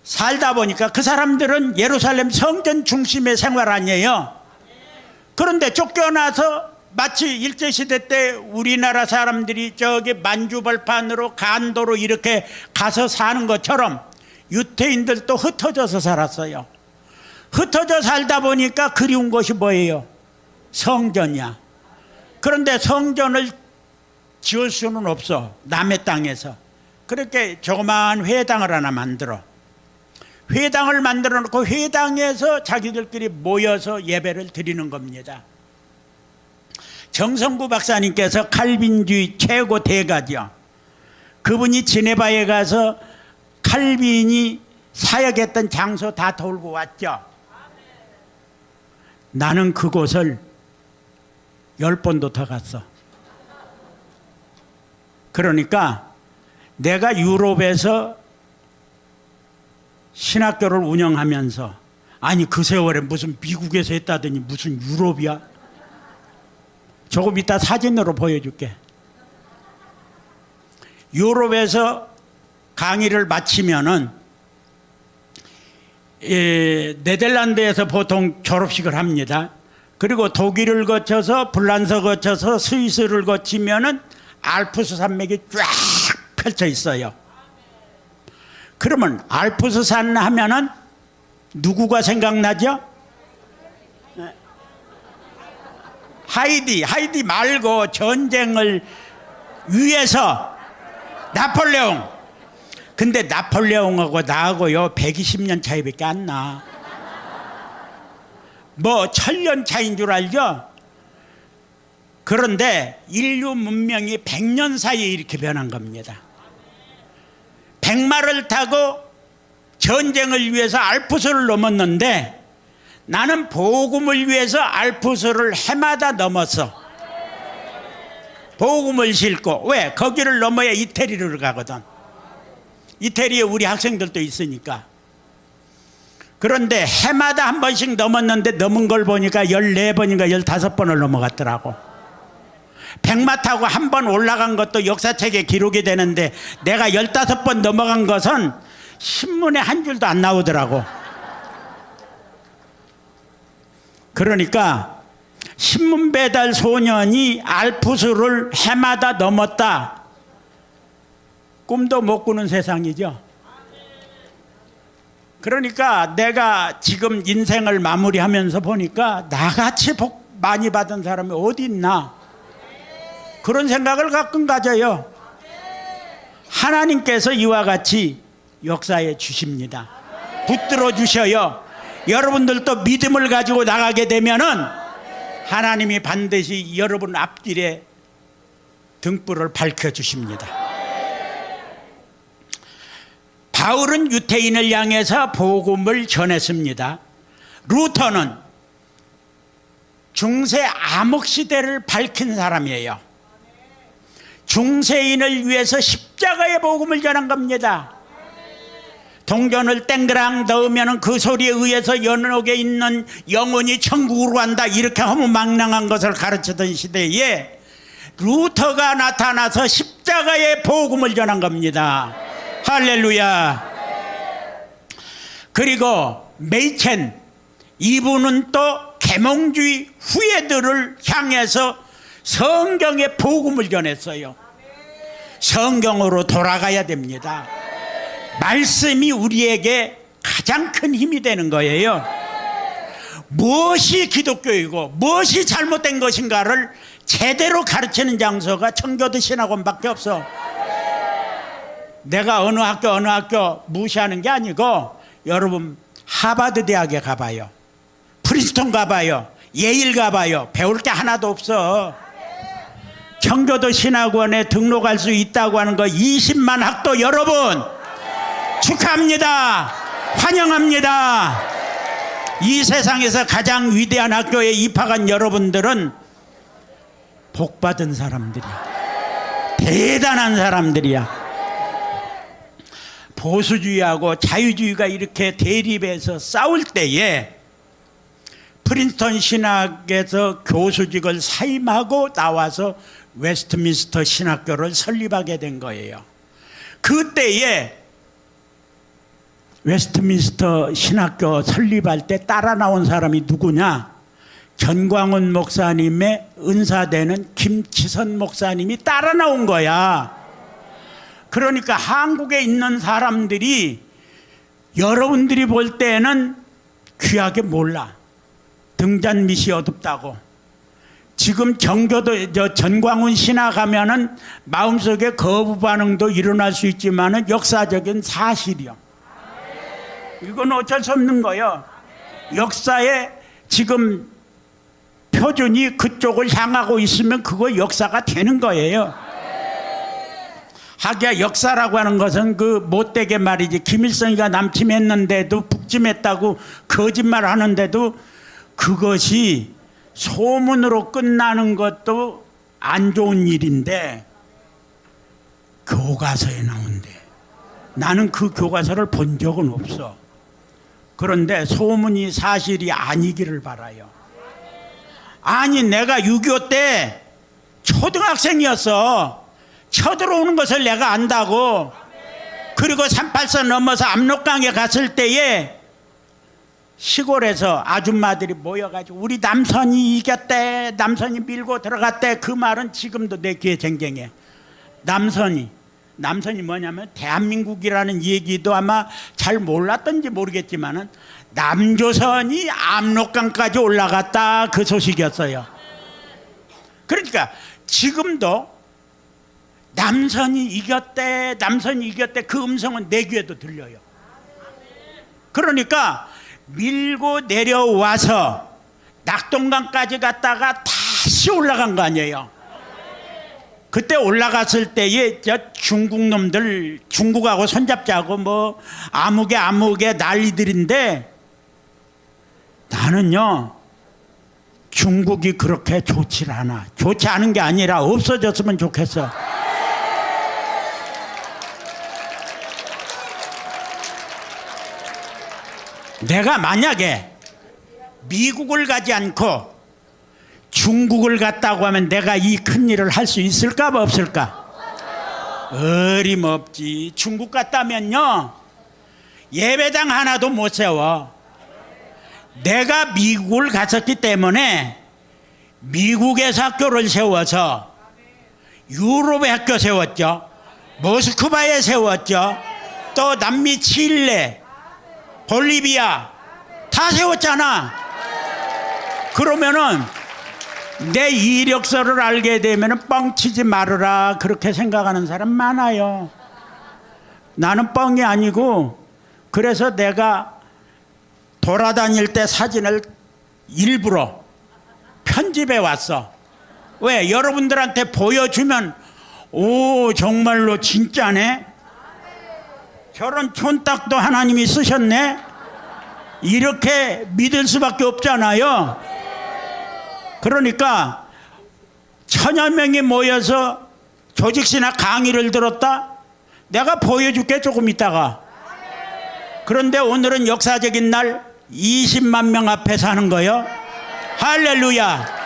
살다 보니까 그 사람들은 예루살렘 성전 중심의 생활 아니에요. 그런데 쫓겨나서 마치 일제시대 때 우리나라 사람들이 저기 만주벌판으로 간도로 이렇게 가서 사는 것처럼 유태인들도 흩어져서 살았어요. 흩어져 살다 보니까 그리운 것이 뭐예요? 성전이야. 그런데 성전을 지을 수는 없어. 남의 땅에서. 그렇게 조그마한 회당을 하나 만들어. 회당을 만들어 놓고 회당에서 자기들끼리 모여서 예배를 드리는 겁니다. 정성구 박사님께서 칼빈주의 최고 대가죠. 그분이 지네바에 가서 칼빈이 사역했던 장소 다 돌고 왔죠. 나는 그곳을 10번도 더 갔어. 그러니까 내가 유럽에서 신학교를 운영하면서, 아니 그 세월에 무슨 미국에서 했다더니 무슨 유럽이야? 조금 이따 사진으로 보여줄게. 유럽에서 강의를 마치면은 네덜란드에서 보통 졸업식을 합니다. 그리고 독일을 거쳐서 불란서 거쳐서 스위스를 거치면은 알프스 산맥이 쫙 펼쳐 있어요. 그러면 알프스 산 하면은 누구가 생각나죠? 하이디 말고 전쟁을 위해서 나폴레옹. 근데 나폴레옹하고 나하고요 120년 차이밖에 안 나. 뭐 1000년 차이인 줄 알죠? 그런데 인류 문명이 100년 사이에 이렇게 변한 겁니다. 백마를 타고 전쟁을 위해서 알프스를 넘었는데 나는 복음을 위해서 알프스를 해마다 넘었어. 복음을 싣고. 왜? 거기를 넘어야 이태리를 가거든. 이태리에 우리 학생들도 있으니까. 그런데 해마다 한 번씩 넘었는데 넘은 걸 보니까 14번인가 15번을 넘어갔더라고. 백마 타고 한 번 올라간 것도 역사책에 기록이 되는데 내가 15번 넘어간 것은 신문에 한 줄도 안 나오더라고. 그러니까 신문 배달 소년이 알프스를 해마다 넘었다. 꿈도 못 꾸는 세상이죠. 그러니까 내가 지금 인생을 마무리하면서 보니까 나같이 복 많이 받은 사람이 어디 있나, 그런 생각을 가끔 가져요. 하나님께서 이와 같이 역사에 주십니다. 붙들어 주셔요. 여러분들도 믿음을 가지고 나가게 되면은 하나님이 반드시 여러분 앞길에 등불을 밝혀주십니다. 바울은 유태인을 향해서 복음을 전했습니다. 루터는 중세 암흑시대를 밝힌 사람이에요. 중세인을 위해서 십자가의 복음을 전한 겁니다. 동전을 땡그랑 넣으면 그 소리에 의해서 연옥에 있는 영혼이 천국으로 간다, 이렇게 허무맹랑한 것을 가르치던 시대에 루터가 나타나서 십자가의 복음을 전한 겁니다. 할렐루야. 그리고 메이첸, 이분은 또 계몽주의 후예들을 향해서 성경의 복음을 전했어요. 성경으로 돌아가야 됩니다. 말씀이 우리에게 가장 큰 힘이 되는 거예요. 무엇이 기독교이고 무엇이 잘못된 것인가를 제대로 가르치는 장소가 청교도 신학원밖에 없어. 내가 어느 학교 무시하는 게 아니고, 여러분 하버드 대학에 가봐요, 프린스턴 가봐요, 예일 가봐요. 배울 게 하나도 없어. 청교도 신학원에 등록할 수 있다고 하는 거 20만 학도 여러분 축하합니다. 환영합니다. 이 세상에서 가장 위대한 학교에 입학한 여러분들은 복받은 사람들이야. 대단한 사람들이야. 보수주의하고 자유주의가 이렇게 대립해서 싸울 때에 프린스턴 신학에서 교수직을 사임하고 나와서 웨스트민스터 신학교를 설립하게 된 거예요. 그때에 웨스트민스터 신학교 설립할 때 따라 나온 사람이 누구냐? 전광훈 목사님의 은사되는 김치선 목사님이 따라 나온 거야. 그러니까 한국에 있는 사람들이 여러분들이 볼 때는 귀하게 몰라. 등잔밑이 어둡다고. 지금 정교도 전광훈 신학 가면은 마음속에 거부 반응도 일어날 수 있지만은 역사적인 사실이요. 이건 어쩔 수 없는 거예요. 역사에 지금 표준이 그쪽을 향하고 있으면 그거 역사가 되는 거예요. 하기야 역사라고 하는 것은 그 못되게 말이지. 김일성이가 남침했는데도 북침했다고 거짓말 하는데도 그것이 소문으로 끝나는 것도 안 좋은 일인데 교과서에 나온대. 나는 그 교과서를 본 적은 없어. 그런데 소문이 사실이 아니기를 바라요. 아니 내가 6.25 때 초등학생이었어. 쳐들어오는 것을 내가 안다고. 그리고 38선 넘어서 압록강에 갔을 때에 시골에서 아줌마들이 모여가지고 우리 남선이 이겼대, 남선이 밀고 들어갔대. 그 말은 지금도 내 귀에 쟁쟁해. 남선이 뭐냐면 대한민국이라는 얘기도 아마 잘 몰랐던지 모르겠지만은 남조선이 압록강까지 올라갔다, 그 소식이었어요. 그러니까 지금도 남선이 이겼대 그 음성은 내 귀에도 들려요. 그러니까 밀고 내려와서 낙동강까지 갔다가 다시 올라간 거 아니에요. 그때 올라갔을 때에 저 중국 놈들, 중국하고 손잡자고 뭐 아무개 난리들인데, 나는요 중국이 그렇게 좋지 않아. 좋지 않은 게 아니라 없어졌으면 좋겠어. 내가 만약에 미국을 가지 않고 중국을 갔다고 하면 내가 이 큰일을 할 수 있을까 없을까? 어림없지. 중국 갔다면요 예배당 하나도 못 세워. 내가 미국을 갔었기 때문에 미국에서 학교를 세워서 유럽에 학교 세웠죠. 모스크바에 세웠죠. 또 남미 칠레, 볼리비아 다 세웠잖아. 그러면은 내 이력서를 알게 되면은 뻥치지 말으라, 그렇게 생각하는 사람 많아요. 나는 뻥이 아니고, 그래서 내가 돌아다닐 때 사진을 일부러 편집해 왔어. 왜? 여러분들한테 보여주면 오, 정말로 진짜네. 저런 촌딱도 하나님이 쓰셨네. 이렇게 믿을 수밖에 없잖아요. 그러니까 1000여 명이 모여서 조직신학 강의를 들었다. 내가 보여줄게 조금 있다가. 그런데 오늘은 역사적인 날 20만 명 앞에서 하는 거예요. 할렐루야.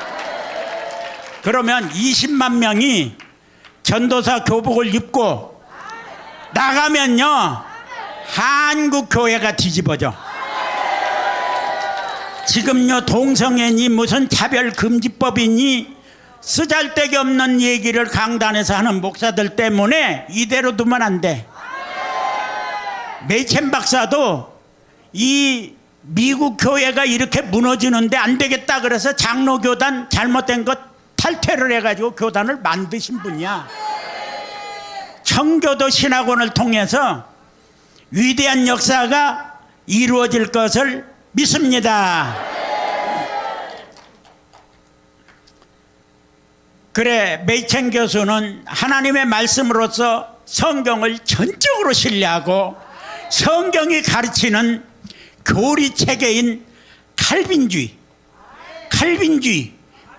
그러면 20만 명이 전도사 교복을 입고 나가면요, 한국 교회가 뒤집어져. 지금요, 동성애니 무슨 차별금지법이니 쓰잘데기 없는 얘기를 강단에서 하는 목사들 때문에 이대로 두면 안 돼. 메이첸 박사도 이 미국 교회가 이렇게 무너지는데 안 되겠다 그래서 장로교단 잘못된 것 탈퇴를 해가지고 교단을 만드신 분이야. 청교도 신학원을 통해서 위대한 역사가 이루어질 것을 믿습니다. 그래, 메이첸 교수는 하나님의 말씀으로서 성경을 전적으로 신뢰하고 성경이 가르치는 교리 체계인 칼빈주의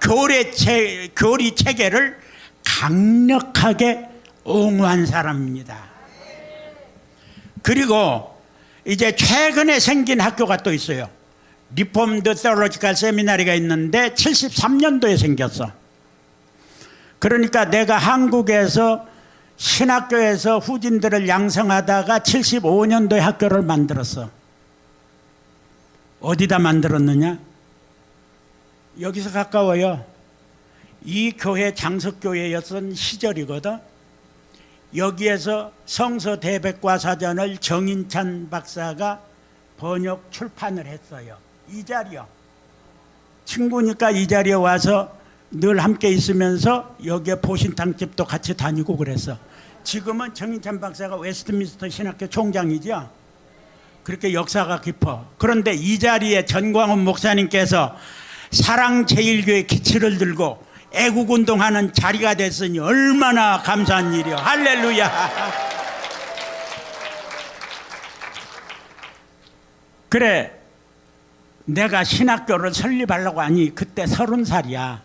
교리 체계를 강력하게 옹호한 사람입니다. 그리고 이제 최근에 생긴 학교가 또 있어요. 리폼드 테올로지컬 세미나리가 있는데 73년도에 생겼어. 그러니까 내가 한국에서 신학교에서 후진들을 양성하다가 75년도에 학교를 만들었어. 어디다 만들었느냐? 여기서 가까워요. 이 교회 장석교회였던 시절이거든. 여기에서 성서대백과 사전을 정인찬 박사가 번역 출판을 했어요. 이 자리요. 친구니까 이 자리에 와서 늘 함께 있으면서 여기에 보신탕집도 같이 다니고 그랬어. 지금은 정인찬 박사가 웨스트민스터 신학교 총장이죠. 그렇게 역사가 깊어. 그런데 이 자리에 전광훈 목사님께서 사랑제일교회 기치를 들고 애국운동하는 자리가 됐으니 얼마나 감사한 일이요. 할렐루야. 그래, 내가 신학교를 설립하려고 하니 그때 30살이야.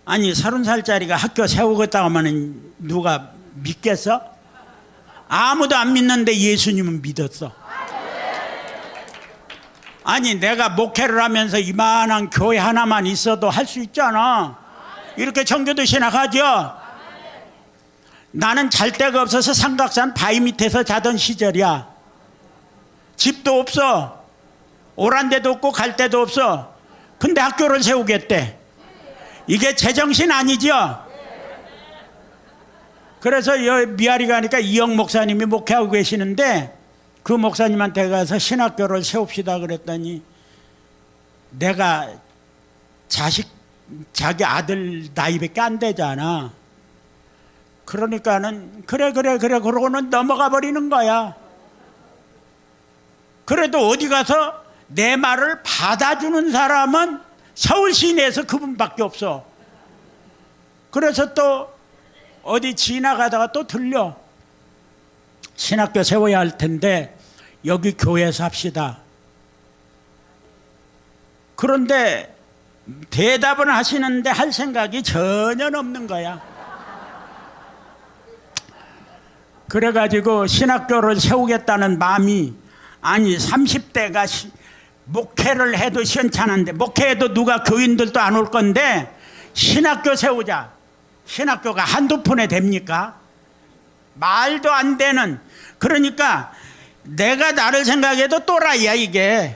아니 30살짜리가 학교 세우겠다고 하면 누가 믿겠어? 아무도 안 믿는데 예수님은 믿었어. 아니 내가 목회를 하면서 이만한 교회 하나만 있어도 할 수 있잖아. 이렇게 청교도 신학하죠. 나는 잘 데가 없어서 삼각산 바위 밑에서 자던 시절이야. 집도 없어. 오란 데도 없고 갈 데도 없어. 근데 학교를 세우겠대. 이게 제정신 아니죠? 그래서 미아리 가니까 이영 목사님이 목회하고 계시는데 그 목사님한테 가서 신학교를 세웁시다 그랬더니 내가 자기 아들 나이밖에 안 되잖아. 그러니까는 그래 그러고는 넘어가 버리는 거야. 그래도 어디 가서 내 말을 받아주는 사람은 서울 시내에서 그분밖에 없어. 그래서 또 어디 지나가다가 또 들려. 신학교 세워야 할 텐데 여기 교회에서 합시다. 그런데 대답은 하시는데 할 생각이 전혀 없는 거야. 그래가지고 신학교를 세우겠다는 마음이, 아니 30대가 목회를 해도 시원찮은데, 목회해도 누가 교인들도 안 올 건데 신학교 세우자. 신학교가 한두 푼에 됩니까? 말도 안 되는. 그러니까 내가 나를 생각해도 또라이야 이게.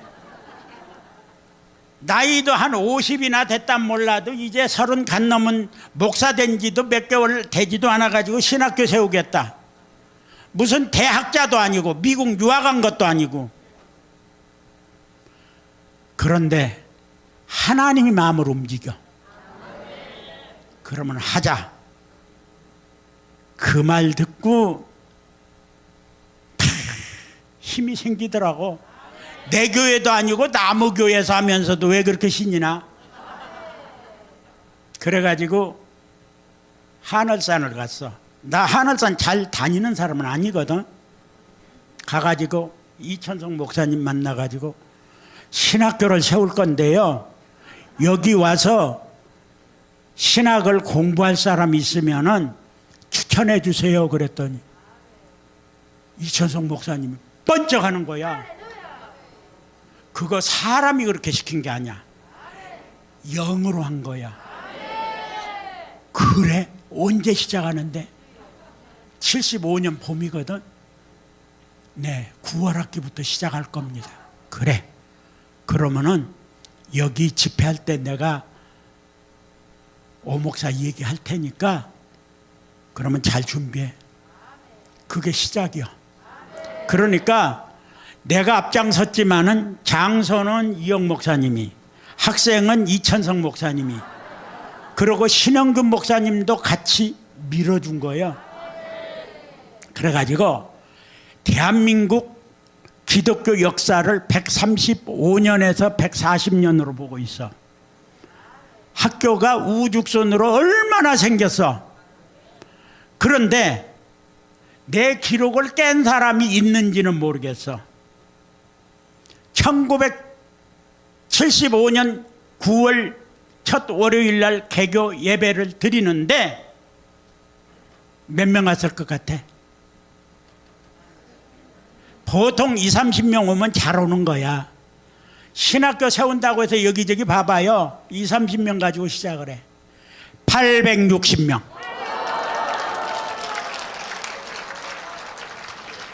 나이도 한 50이나 됐단 몰라도 이제 30 간 넘은 목사 된 지도 몇 개월 되지도 않아 가지고 신학교 세우겠다. 무슨 대학자도 아니고 미국 유학 간 것도 아니고. 그런데 하나님이 마음을 움직여. 그러면 하자. 그 말 듣고 힘이 생기더라고. 내 교회도 아니고 나무 교회에서 하면서도 왜 그렇게 신이 나? 그래가지고 하늘산을 갔어. 나 하늘산 잘 다니는 사람은 아니거든. 가가지고 이천성 목사님 만나가지고 신학교를 세울 건데요, 여기 와서 신학을 공부할 사람이 있으면은 추천해 주세요 그랬더니 이천성 목사님이 번쩍하는 거야. 그거 사람이 그렇게 시킨 게 아니야. 영으로 한 거야. 그래? 언제 시작하는데? 75년 봄이거든. 네, 9월 학기부터 시작할 겁니다. 그래. 그러면은 여기 집회할 때 내가 오 목사 얘기할 테니까 그러면 잘 준비해. 그게 시작이야. 그러니까 내가 앞장섰지만은 장소는 이영 목사님이, 학생은 이천성 목사님이, 그리고 신영균 목사님도 같이 밀어준 거예요. 그래가지고 대한민국 기독교 역사를 135년에서 140년으로 보고 있어. 학교가 우죽순으로 얼마나 생겼어. 그런데 내 기록을 깬 사람이 있는지는 모르겠어. 1975년 9월 첫 월요일 날 개교 예배를 드리는데 몇 명 왔을 것 같아? 보통 20, 30명 오면 잘 오는 거야. 신학교 세운다고 해서 여기저기 봐봐요. 20, 30명 가지고 시작을 해. 860명.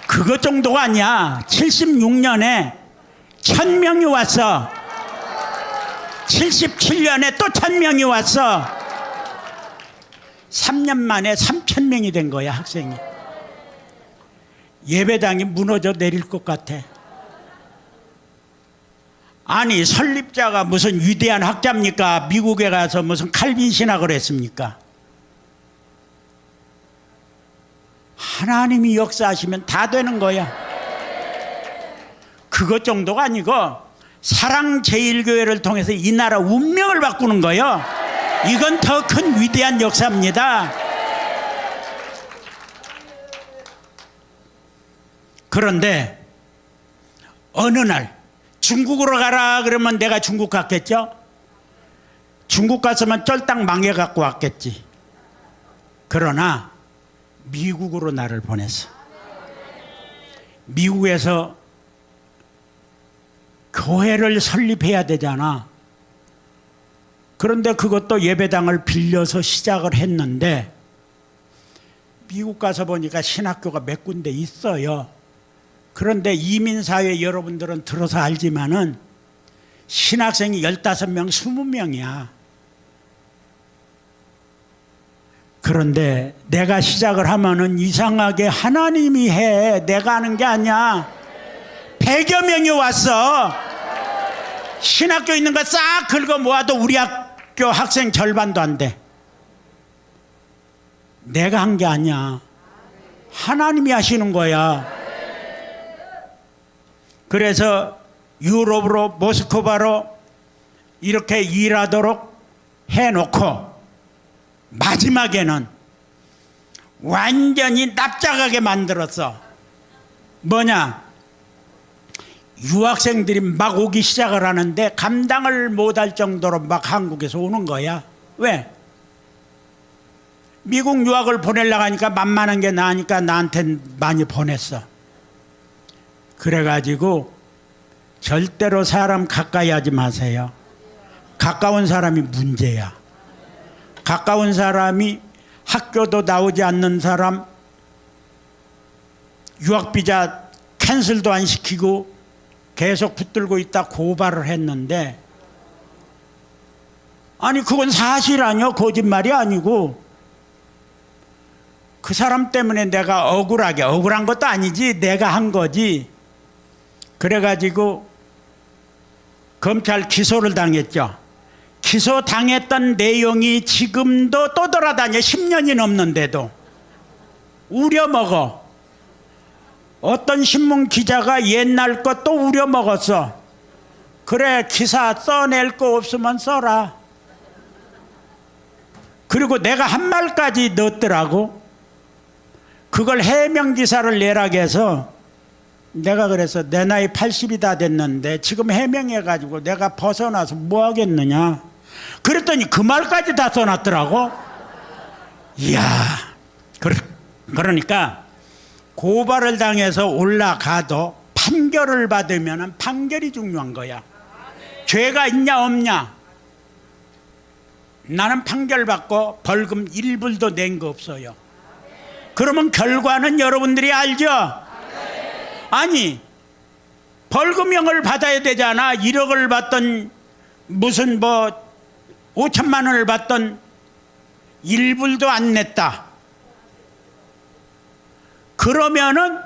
그것 정도가 아니야. 76년에 1000명이 왔어. 77년에 또 1000명이 왔어. 3년 만에 3000명이 된 거야, 학생이. 예배당이 무너져 내릴 것 같아. 아니, 설립자가 무슨 위대한 학자입니까? 미국에 가서 무슨 칼빈 신학을 했습니까? 하나님이 역사하시면 다 되는 거야. 그것 정도가 아니고 사랑제일교회를 통해서 이 나라 운명을 바꾸는 거예요. 이건 더 큰 위대한 역사입니다. 그런데 어느 날 중국으로 가라 그러면 내가 중국 갔겠죠? 중국 갔으면 쫄딱 망해갖고 왔겠지. 그러나 미국으로 나를 보냈어. 미국에서 교회를 설립해야 되잖아. 그런데 그것도 예배당을 빌려서 시작을 했는데 미국 가서 보니까 신학교가 몇 군데 있어요. 그런데 이민사회 여러분들은 들어서 알지만은 신학생이 15명, 20명이야. 그런데 내가 시작을 하면은 이상하게 하나님이 해. 내가 하는 게 아니야. 100여 명이 왔어. 신학교 있는 거 싹 긁어 모아도 우리 학교 학생 절반도 안 돼. 내가 한 게 아니야. 하나님이 하시는 거야. 그래서 유럽으로, 모스크바로 이렇게 일하도록 해놓고 마지막에는 완전히 납작하게 만들었어. 뭐냐? 유학생들이 막 오기 시작을 하는데 감당을 못할 정도로 막 한국에서 오는 거야. 왜? 미국 유학을 보내려고 하니까 만만한 게 나으니까 나한테 많이 보냈어. 그래가지고 절대로 사람 가까이 하지 마세요. 가까운 사람이 문제야. 가까운 사람이 학교도 나오지 않는 사람, 유학비자 캔슬도 안 시키고 계속 붙들고 있다 고발을 했는데, 아니 그건 사실 아니요, 거짓말이 아니고 그 사람 때문에 내가 억울한 것도 아니지, 내가 한 거지. 그래가지고 검찰 기소를 당했죠. 기소당했던 내용이 지금도 또 돌아다녀. 10년이 넘는데도 우려먹어. 어떤 신문 기자가 옛날 것도 우려먹었어. 그래, 기사 써낼 거 없으면 써라. 그리고 내가 한 말까지 넣었더라고. 그걸 해명기사를 내라고 해서 내가 그래서 내 나이 80이 다 됐는데 지금 해명해가지고 내가 벗어나서 뭐 하겠느냐 그랬더니 그 말까지 다 써놨더라고. 이야, 그러니까 고발을 당해서 올라가도 판결을 받으면 판결이 중요한 거야. 죄가 있냐 없냐. 나는 판결 받고 벌금 1불도 낸 거 없어요. 그러면 결과는 여러분들이 알죠? 아니 벌금형을 받아야 되잖아. 1억을 받던 무슨 뭐 5천만 원을 받던 1불도 안 냈다. 그러면은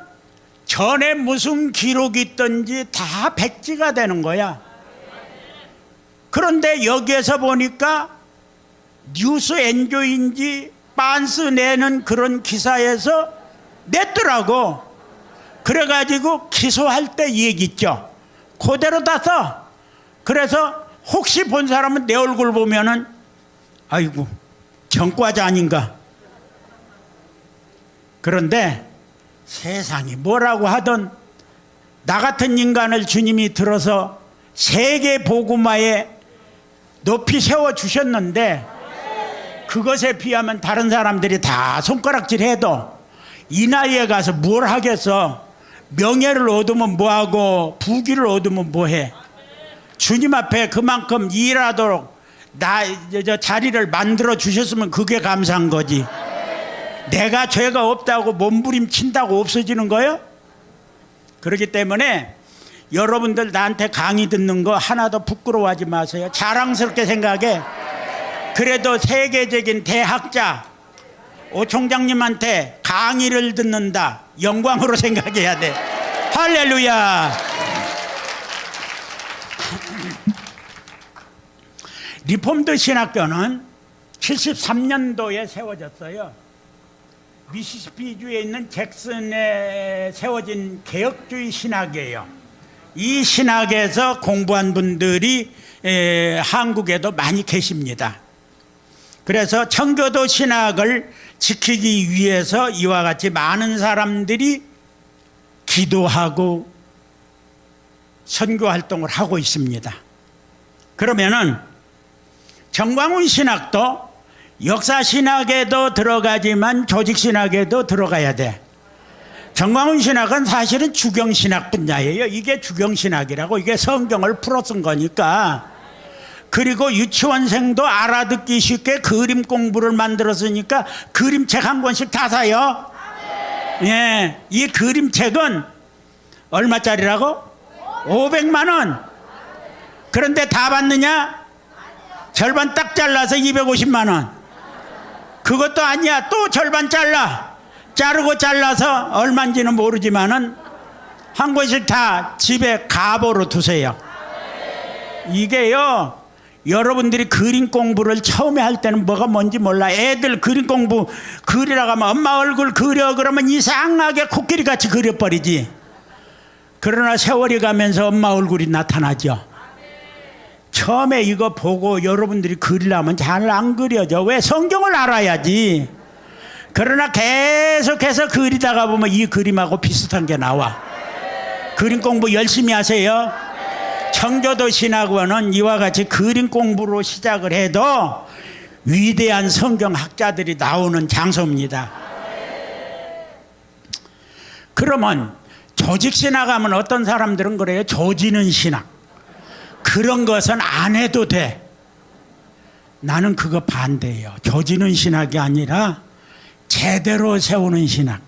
전에 무슨 기록이 있든지 다 백지가 되는 거야. 그런데 여기에서 보니까 뉴스 엔조인지 빤스 내는 그런 기사에서 냈더라고. 그래가지고 기소할 때 얘기 있죠. 그대로 다 써. 그래서 혹시 본 사람은 내 얼굴 보면은 아이고 전과자 아닌가. 그런데 세상이 뭐라고 하던 나 같은 인간을 주님이 들어서 세계 복음화에 높이 세워주셨는데 그것에 비하면 다른 사람들이 다 손가락질해도 이 나이에 가서 뭘 하겠어. 명예를 얻으면 뭐하고 부귀를 얻으면 뭐해. 주님 앞에 그만큼 일하도록 저 자리를 만들어 주셨으면 그게 감사한 거지. 내가 죄가 없다고 몸부림친다고 없어지는 거예요? 그렇기 때문에 여러분들 나한테 강의 듣는 거 하나도 부끄러워하지 마세요. 자랑스럽게 생각해. 그래도 세계적인 대학자 오 총장님한테 강의를 듣는다. 영광으로 생각해야 돼. 할렐루야. 리폼드 신학교는 73년도에 세워졌어요. 미시시피주에 있는 잭슨에 세워진 개혁주의 신학이에요. 이 신학에서 공부한 분들이 한국에도 많이 계십니다. 그래서 청교도 신학을 지키기 위해서 이와 같이 많은 사람들이 기도하고 선교 활동을 하고 있습니다. 그러면은 정광훈 신학도 역사 신학에도 들어가지만 조직 신학에도 들어가야 돼. 정광훈 신학은 사실은 주경 신학 분야예요. 이게 주경 신학이라고. 이게 성경을 풀어 쓴 거니까. 그리고 유치원생도 알아듣기 쉽게 그림 공부를 만들었으니까 그림책 한 권씩 다 사요. 예, 이 그림책은 얼마짜리라고? 500만 원. 그런데 다 받느냐? 절반 딱 잘라서 250만 원. 그것도 아니야. 또 절반 잘라. 자르고 잘라서 얼마인지는 모르지만은 한 권씩 다 집에 가보로 두세요. 이게요, 여러분들이 그림 공부를 처음에 할 때는 뭐가 뭔지 몰라. 애들 그림 공부 그리라고 하면 엄마 얼굴 그려 그러면 이상하게 코끼리 같이 그려버리지. 그러나 세월이 가면서 엄마 얼굴이 나타나죠. 처음에 이거 보고 여러분들이 그리려면 잘 안 그려져. 왜? 성경을 알아야지. 그러나 계속해서 그리다가 보면 이 그림하고 비슷한 게 나와. 그림 공부 열심히 하세요. 청교도 신학원은 이와 같이 그림 공부로 시작을 해도 위대한 성경학자들이 나오는 장소입니다. 그러면 조직신학 하면 어떤 사람들은 그래요. 조지는 신학. 그런 것은 안 해도 돼. 나는 그거 반대예요. 조지는 신학이 아니라 제대로 세우는 신학.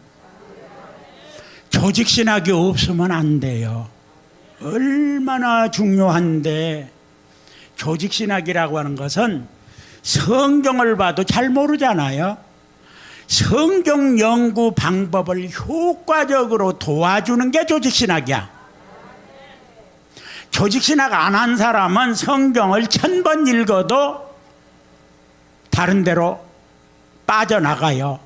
조직신학이 없으면 안 돼요. 얼마나 중요한데. 조직신학이라고 하는 것은 성경을 봐도 잘 모르잖아요. 성경 연구 방법을 효과적으로 도와주는 게 조직신학이야. 조직신학 안 한 사람은 성경을 1000번 읽어도 다른 데로 빠져나가요.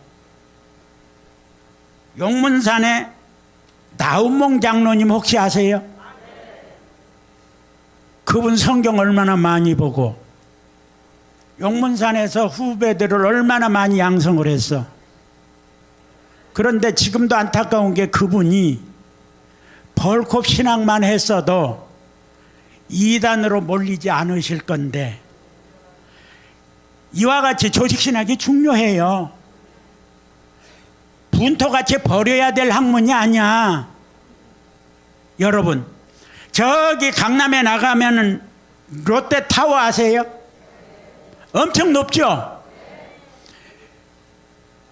용문산에 나운몽 장로님 혹시 아세요? 그분 성경 얼마나 많이 보고 용문산에서 후배들을 얼마나 많이 양성을 했어. 그런데 지금도 안타까운 게 그분이 벌컥 신앙만 했어도 이단으로 몰리지 않으실 건데, 이와 같이 조직신학이 중요해요. 분토같이 버려야 될 학문이 아니야. 여러분, 저기 강남에 나가면은 롯데타워 아세요? 엄청 높죠?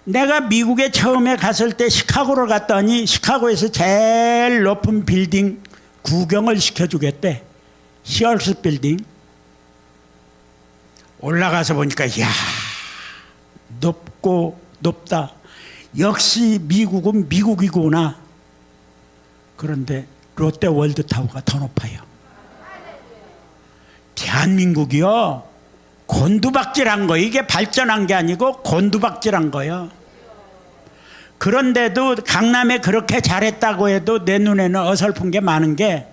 내가 미국에 처음에 갔을 때 시카고를 갔더니 시카고에서 제일 높은 빌딩 구경을 시켜주겠대. 시얼스 빌딩. 올라가서 보니까 이야, 높다. 역시 미국은 미국이구나. 그런데 롯데월드타워가 더 높아요. 대한민국이요, 곤두박질한 거. 이게 발전한 게 아니고 곤두박질한 거예요. 그런데도 강남에 그렇게 잘했다고 해도 내 눈에는 어설픈 게 많은 게,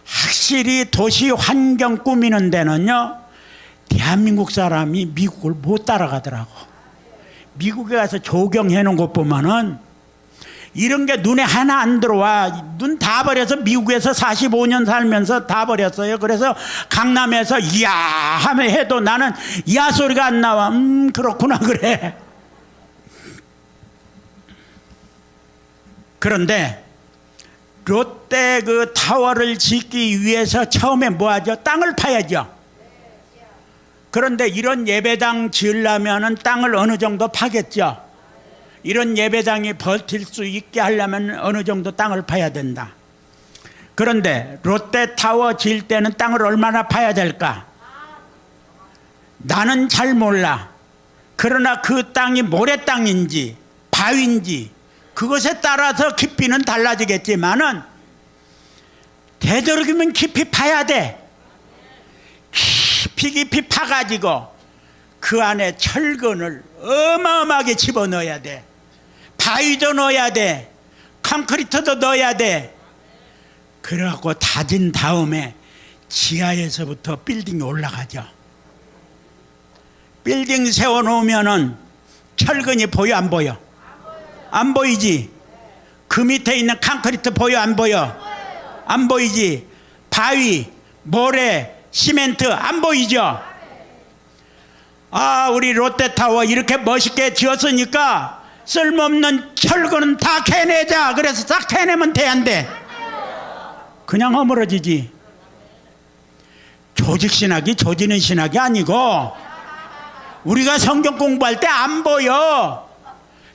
확실히 도시 환경 꾸미는 데는요, 대한민국 사람이 미국을 못 따라가더라고. 미국에 가서 조경해 놓은 것 보면은 이런 게 눈에 하나 안 들어와. 눈 다 버려서 미국에서 45년 살면서 다 버렸어요. 그래서 강남에서 이야 하면 해도 나는 이야 소리가 안 나와. 그렇구나 그래. 그런데 롯데 그 타워를 짓기 위해서 처음에 뭐 하죠? 땅을 파야죠. 그런데 이런 예배당 지으려면 땅을 어느 정도 파겠죠. 이런 예배당이 버틸 수 있게 하려면 어느 정도 땅을 파야 된다. 그런데 롯데타워 지을 때는 땅을 얼마나 파야 될까? 나는 잘 몰라. 그러나 그 땅이 모래땅인지 바위인지 그것에 따라서 깊이는 달라지겠지만은 되도록이면 깊이 파야 돼. 깊이 파가지고 그 안에 철근을 어마어마하게 집어넣어야 돼. 바위도 넣어야 돼. 콘크리트도 넣어야 돼. 그래갖고 다진 다음에 지하에서부터 빌딩이 올라가죠. 빌딩 세워놓으면은 철근이 보여 안 보여? 안 보이지. 그 밑에 있는 콘크리트 보여 안 보여? 안 보이지. 바위, 모래, 시멘트 안 보이죠? 아, 우리 롯데타워 이렇게 멋있게 지었으니까 쓸모없는 철근은 다 캐내자. 그래서 싹 캐내면 돼, 안 돼? 그냥 허물어지지. 조직신학이 조지는 신학이 아니고, 우리가 성경 공부할 때 안 보여.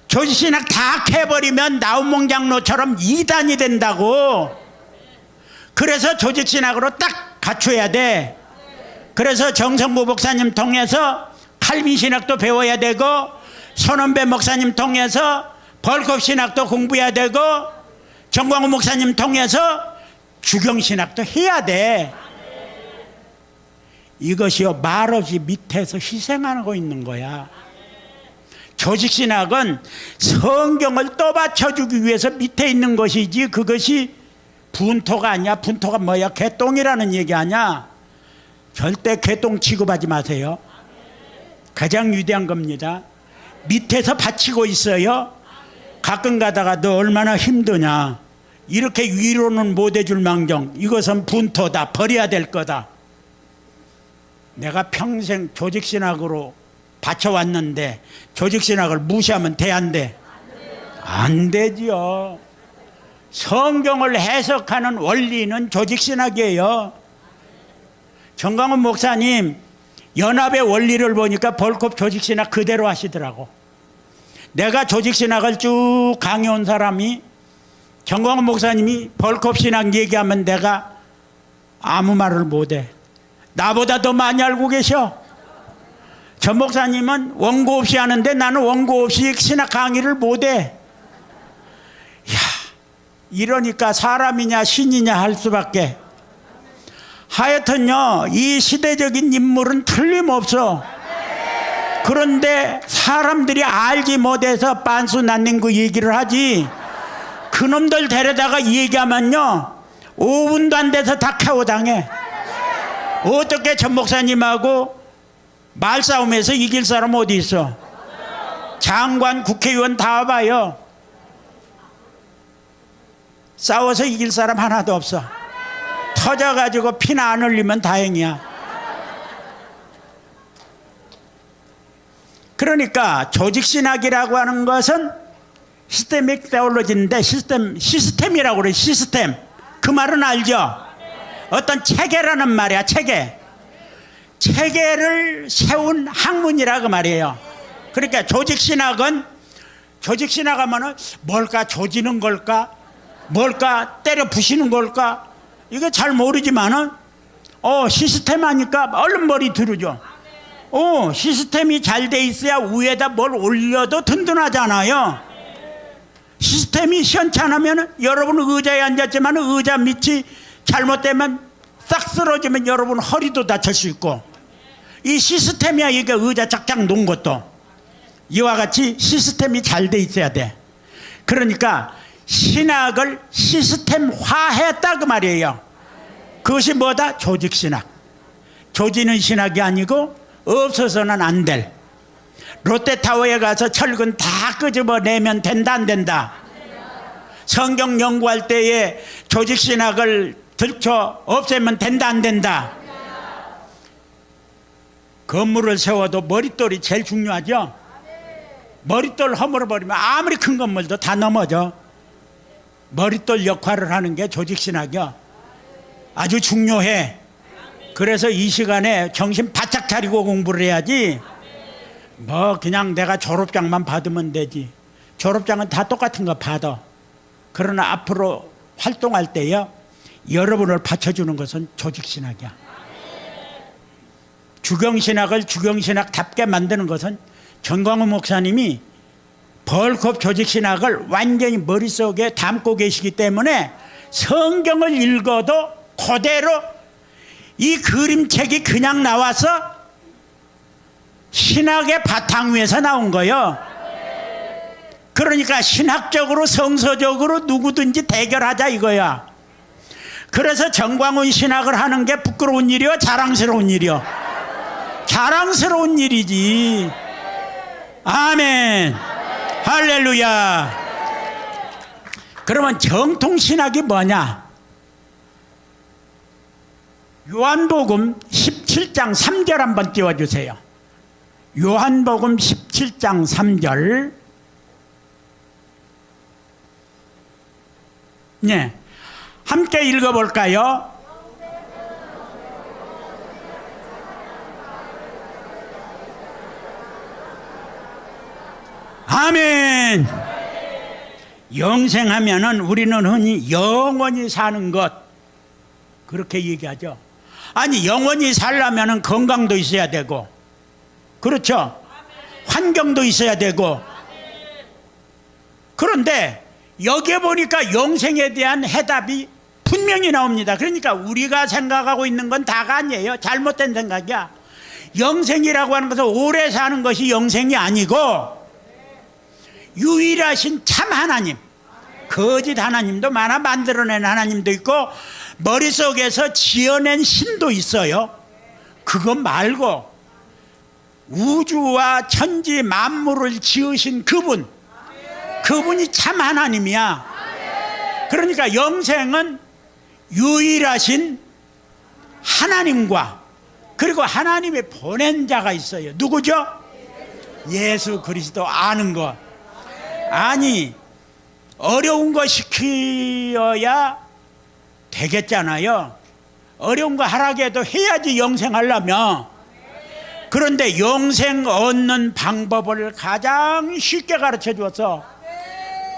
조직신학 다 캐버리면 나우몽장로처럼 이단이 된다고. 그래서 조직신학으로 딱 갖춰야 돼. 그래서 정성구 목사님 통해서 칼빈신학도 배워야 되고, 손원배 목사님 통해서 벌컵신학도 공부해야 되고, 정광훈 목사님 통해서 주경신학도 해야 돼. 이것이요, 말없이 밑에서 희생하고 있는 거야. 조직신학은 성경을 떠받쳐주기 위해서 밑에 있는 것이지, 그것이 분토가 아니야. 분토가 뭐야? 개똥이라는 얘기 아니야. 절대 개똥 취급하지 마세요. 가장 위대한 겁니다. 밑에서 받치고 있어요. 가끔 가다가 너 얼마나 힘드냐. 이렇게 위로는 못 해줄 망정. 이것은 분토다. 버려야 될 거다. 내가 평생 조직신학으로 바쳐왔는데 조직신학을 무시하면 돼, 안 돼? 안 되지요. 성경을 해석하는 원리는 조직신학이에요. 정광훈 목사님 연합의 원리를 보니까 벌컥 조직신학 그대로 하시더라고. 내가 조직신학을 쭉 강해온 사람이 정광훈 목사님이 벌컥 신학 얘기하면 내가 아무 말을 못해. 나보다 더 많이 알고 계셔. 전 목사님은 원고 없이 하는데 나는 원고 없이 신학 강의를 못해. 이야, 이러니까 사람이냐 신이냐 할 수밖에. 하여튼요, 이 시대적인 인물은 틀림없어. 그런데 사람들이 알지 못해서 빤수 난닝 그 얘기를 하지. 그놈들 데려다가 얘기하면요 5분도 안 돼서 다 KO 당해. 어떻게 전 목사님하고 말싸움에서 이길 사람 어디 있어? 장관, 국회의원 다 와봐요. 싸워서 이길 사람 하나도 없어. 터져가지고 피나 안 흘리면 다행이야. 그러니까 조직신학이라고 하는 것은 시스테믹 테올로지인데 시스템이라고 그래. 시스템. 그 말은 알죠? 어떤 체계라는 말이야. 체계를 세운 학문이라 그 말이에요. 그러니까 조직신학은 조직신학하면은 뭘까? 조지는 걸까? 뭘까? 때려 부시는 걸까? 이게 잘 모르지만은 시스템 하니까 얼른 머리 들으죠. 시스템이 잘 돼 있어야 위에다 뭘 올려도 든든하잖아요. 시스템이 시원찮으면 여러분 의자에 앉았지만 의자 밑이 잘못되면 싹 쓰러지면 여러분 허리도 다칠 수 있고, 이 시스템이야. 이게 의자 쫙쫙 놓은 것도 이와 같이 시스템이 잘 돼 있어야 돼. 그러니까 신학을 시스템화했다 그 말이에요. 그것이 뭐다? 조직신학. 조지는 신학이 아니고 없어서는 안 될. 롯데타워에 가서 철근 다 끄집어내면 된다 안 된다? 성경 연구할 때에 조직신학을 들춰 없애면 된다 안 된다? 건물을 세워도 머릿돌이 제일 중요하죠. 머릿돌 허물어버리면 아무리 큰 건물도 다 넘어져. 머릿돌 역할을 하는 게 조직신학이야. 아주 중요해. 그래서 이 시간에 정신 바짝 차리고 공부를 해야지, 뭐 그냥 내가 졸업장만 받으면 되지. 졸업장은 다 똑같은 거 받아. 그러나 앞으로 활동할 때요, 여러분을 받쳐주는 것은 조직신학이야. 주경신학을 주경신학답게 만드는 것은 전광훈 목사님이 벌컥 조직신학을 완전히 머릿속에 담고 계시기 때문에 성경을 읽어도 그대로 이 그림책이 그냥 나와서 신학의 바탕 위에서 나온 거예요. 그러니까 신학적으로 성서적으로 누구든지 대결하자 이거야. 그래서 전광훈 신학을 하는 게 부끄러운 일이요, 자랑스러운 일이요? 자랑스러운 일이지. 아멘. 할렐루야. 그러면 정통신학이 뭐냐? 요한복음 17장 3절 한번 띄워주세요. 요한복음 17장 3절. 네, 함께 읽어볼까요? 아멘. 영생하면은 우리는 흔히 영원히 사는 것 그렇게 얘기하죠. 아니, 영원히 살려면은 건강도 있어야 되고, 그렇죠? 환경도 있어야 되고. 그런데 여기에 보니까 영생에 대한 해답이 분명히 나옵니다. 그러니까 우리가 생각하고 있는 건 다가 아니에요. 잘못된 생각이야. 영생이라고 하는 것은 오래 사는 것이 영생이 아니고, 유일하신 참 하나님, 거짓 하나님도 많아, 만들어낸 하나님도 있고, 머릿속에서 지어낸 신도 있어요. 그거 말고 우주와 천지 만물을 지으신 그분이 참 하나님이야. 그러니까 영생은 유일하신 하나님과, 그리고 하나님의 보낸 자가 있어요. 누구죠? 예수 그리스도. 아는 것. 아니, 어려운 거 시켜야 되겠잖아요. 어려운 거 하라고 해야지 영생하려면. 그런데 영생 얻는 방법을 가장 쉽게 가르쳐 주어서,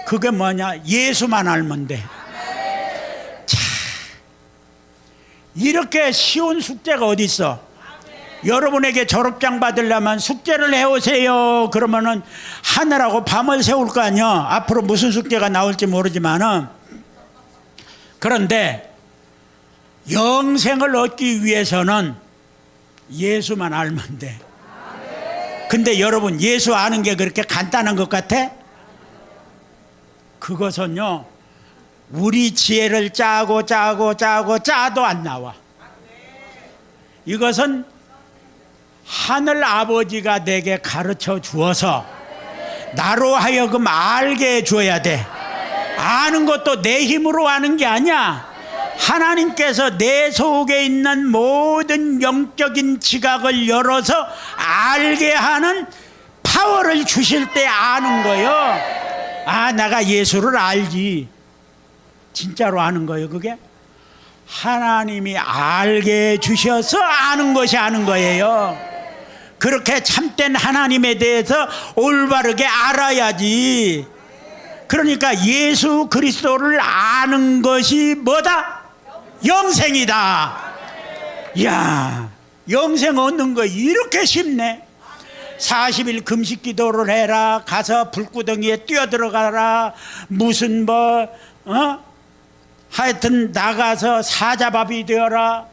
그게 뭐냐? 예수만 알면 돼. 자, 이렇게 쉬운 숙제가 어디 있어? 여러분에게 졸업장 받으려면 숙제를 해오세요 그러면은 하느라고 밤을 새울 거 아니야. 앞으로 무슨 숙제가 나올지 모르지만은. 그런데 영생을 얻기 위해서는 예수만 알면 돼. 근데 여러분, 예수 아는 게 그렇게 간단한 것 같아? 그것은요, 우리 지혜를 짜도 안 나와. 이것은 하늘 아버지가 내게 가르쳐 주어서 나로 하여금 알게 해 줘야 돼. 아는 것도 내 힘으로 아는 게 아니야. 하나님께서 내 속에 있는 모든 영적인 지각을 열어서 알게 하는 파워를 주실 때 아는 거예요. 아, 내가 예수를 알지. 진짜로 아는 거예요. 그게 하나님이 알게 해주셔서 아는 것이 아는 거예요. 그렇게 참된 하나님에 대해서 올바르게 알아야지. 그러니까 예수 그리스도를 아는 것이 뭐다? 영생이다. 이야, 영생 얻는 거 이렇게 쉽네. 40일 금식 기도를 해라, 가서 불구덩이에 뛰어들어가라, 무슨 하여튼 나가서 사자밥이 되어라.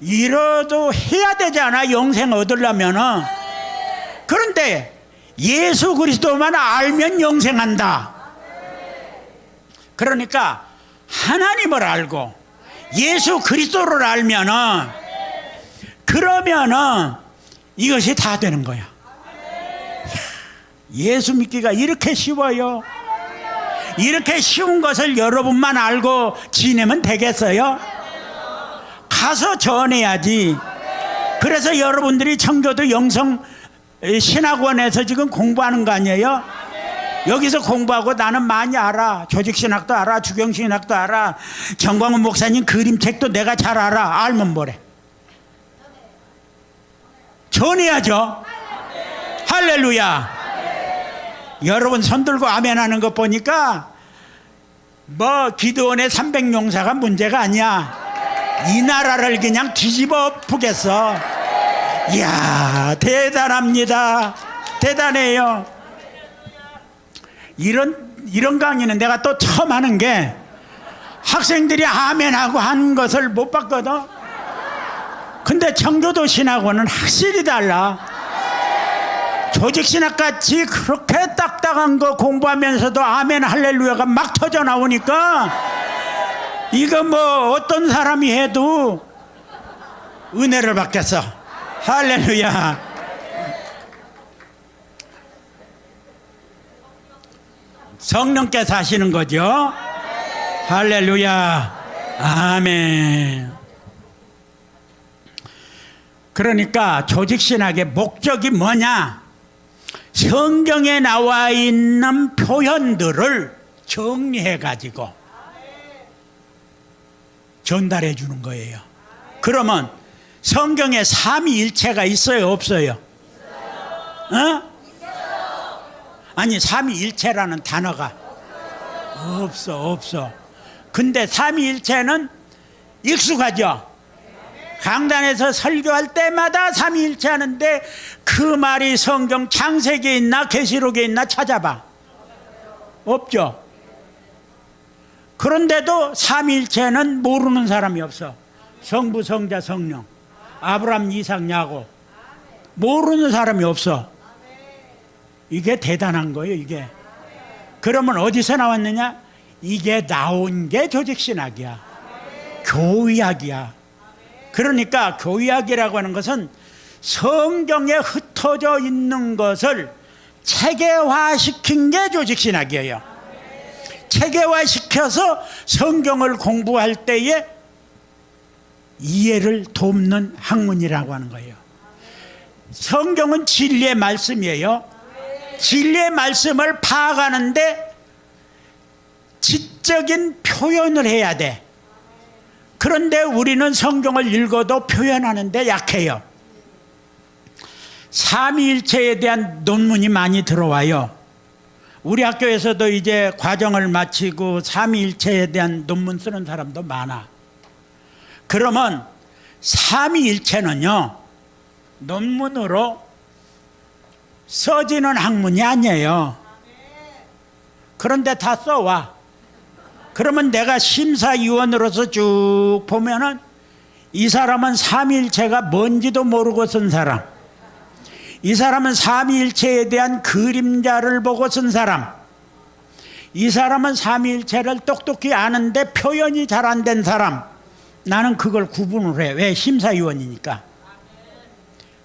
이러도 해야 되잖아, 영생 얻으려면은. 그런데 예수 그리스도만 알면 영생한다. 그러니까 하나님을 알고 예수 그리스도를 알면은, 그러면은 이것이 다 되는 거야. 예수 믿기가 이렇게 쉬워요. 이렇게 쉬운 것을 여러분만 알고 지내면 되겠어요? 가서 전해야지. 그래서 여러분들이 청교도 영성 신학원에서 지금 공부하는 거 아니에요? 여기서 공부하고 나는 많이 알아. 조직신학도 알아, 주경신학도 알아, 정광훈 목사님 그림책도 내가 잘 알아. 알면 뭐래? 전해야죠. 할렐루야. 여러분 손 들고 아멘 하는 거 보니까 기드온의 300용사가 문제가 아니야. 이 나라를 그냥 뒤집어 엎으겠어. 이야, 대단합니다. 대단해요. 이런 강의는 내가 또 처음 하는 게, 학생들이 아멘하고 하는 것을 못 봤거든. 근데 청교도 신학원은 확실히 달라. 조직신학같이 그렇게 딱딱한 거 공부하면서도 아멘 할렐루야가 막 터져 나오니까, 이거 어떤 사람이 해도 은혜를 받겠어. 할렐루야. 성령께서 하시는 거죠. 할렐루야. 아멘. 그러니까 조직신학의 목적이 뭐냐? 성경에 나와 있는 표현들을 정리해 가지고 전달해 주는 거예요. 그러면 성경에 삼위일체가 있어요, 없어요? 아니, 삼위일체라는 단어가 없어. 근데 삼위일체는 익숙하죠. 강단에서 설교할 때마다 삼위일체 하는데, 그 말이 성경 창세기에 있나 계시록에 있나 찾아봐. 없죠. 그런데도 삼위일체는 모르는 사람이 없어. 성부, 성자, 성령, 아브라함, 이삭, 야곱, 모르는 사람이 없어. 이게 대단한 거예요, 이게. 그러면 어디서 나왔느냐? 이게 나온 게 조직신학이야. 교의학이야. 그러니까 교의학이라고 하는 것은 성경에 흩어져 있는 것을 체계화시킨 게 조직신학이에요. 체계화시켜서 성경을 공부할 때에 이해를 돕는 학문이라고 하는 거예요. 성경은 진리의 말씀이에요. 진리의 말씀을 파악하는데 지적인 표현을 해야 돼. 그런데 우리는 성경을 읽어도 표현하는데 약해요. 삼위일체에 대한 논문이 많이 들어와요. 우리 학교에서도 이제 과정을 마치고 삼위일체에 대한 논문 쓰는 사람도 많아. 그러면 삼위일체는요, 논문으로 써지는 학문이 아니에요. 그런데 다 써와. 그러면 내가 심사위원으로서 쭉 보면은 이 사람은 삼위일체가 뭔지도 모르고 쓴 사람, 이 사람은 삼위일체에 대한 그림자를 보고 쓴 사람, 이 사람은 삼위일체를 똑똑히 아는데 표현이 잘 안 된 사람, 나는 그걸 구분을 해. 왜? 심사위원이니까.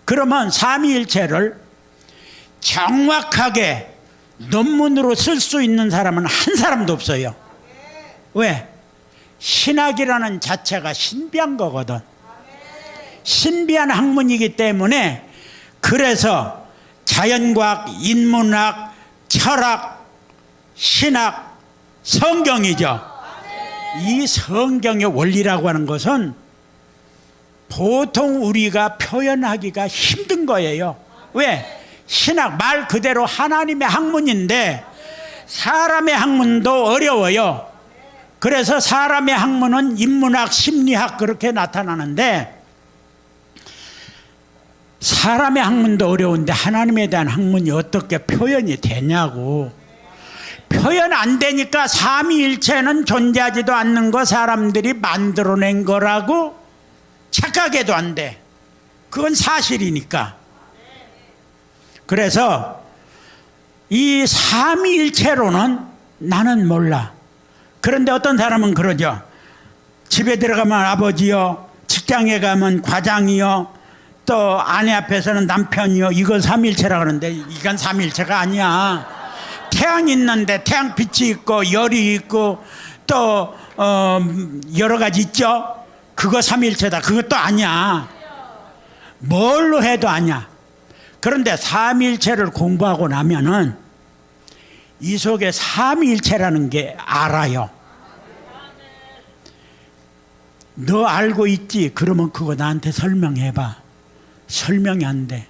그러면 삼위일체를 정확하게 논문으로 쓸 수 있는 사람은 한 사람도 없어요. 왜? 신학이라는 자체가 신비한 거거든. 신비한 학문이기 때문에, 그래서 자연과학, 인문학, 철학, 신학, 성경이죠. 이 성경의 원리라고 하는 것은 보통 우리가 표현하기가 힘든 거예요. 왜? 신학 말 그대로 하나님의 학문인데 사람의 학문도 어려워요. 그래서 사람의 학문은 인문학, 심리학 그렇게 나타나는데, 사람의 학문도 어려운데 하나님에 대한 학문이 어떻게 표현이 되냐고. 표현 안 되니까 삼위일체는 존재하지도 않는 거 사람들이 만들어낸 거라고 착각해도 안 돼. 그건 사실이니까. 그래서 이 삼위일체로는 나는 몰라. 그런데 어떤 사람은 그러죠. 집에 들어가면 아버지요, 직장에 가면 과장이요, 또 아내 앞에서는 남편이요, 이건 삼위일체라 그러는데 이건 삼위일체가 아니야. 태양이 있는데 태양 빛이 있고 열이 있고 또 여러 가지 있죠. 그거 삼위일체다. 그것도 아니야. 뭘로 해도 아니야. 그런데 삼위일체를 공부하고 나면은 이 속에 삼위일체라는 게 알아요. 너 알고 있지? 그러면 그거 나한테 설명해봐. 설명이 안 돼.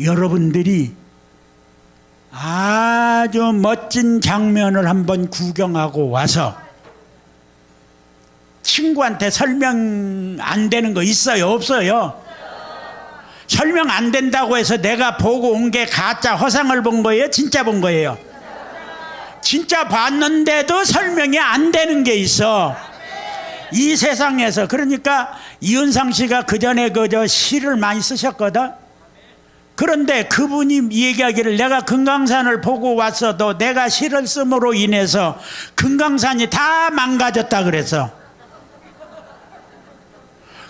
여러분들이 아주 멋진 장면을 한번 구경하고 와서 친구한테 설명 안 되는 거 있어요? 없어요? 설명 안 된다고 해서 내가 보고 온 게 가짜 허상을 본 거예요? 진짜 본 거예요? 진짜 봤는데도 설명이 안 되는 게 있어. 이 세상에서. 그러니까 이은상 씨가 그전에 그저 시를 많이 쓰셨거든. 그런데 그분이 얘기하기를 내가 금강산을 보고 왔어도 내가 시를 씀으로 인해서 금강산이 다 망가졌다 그래서.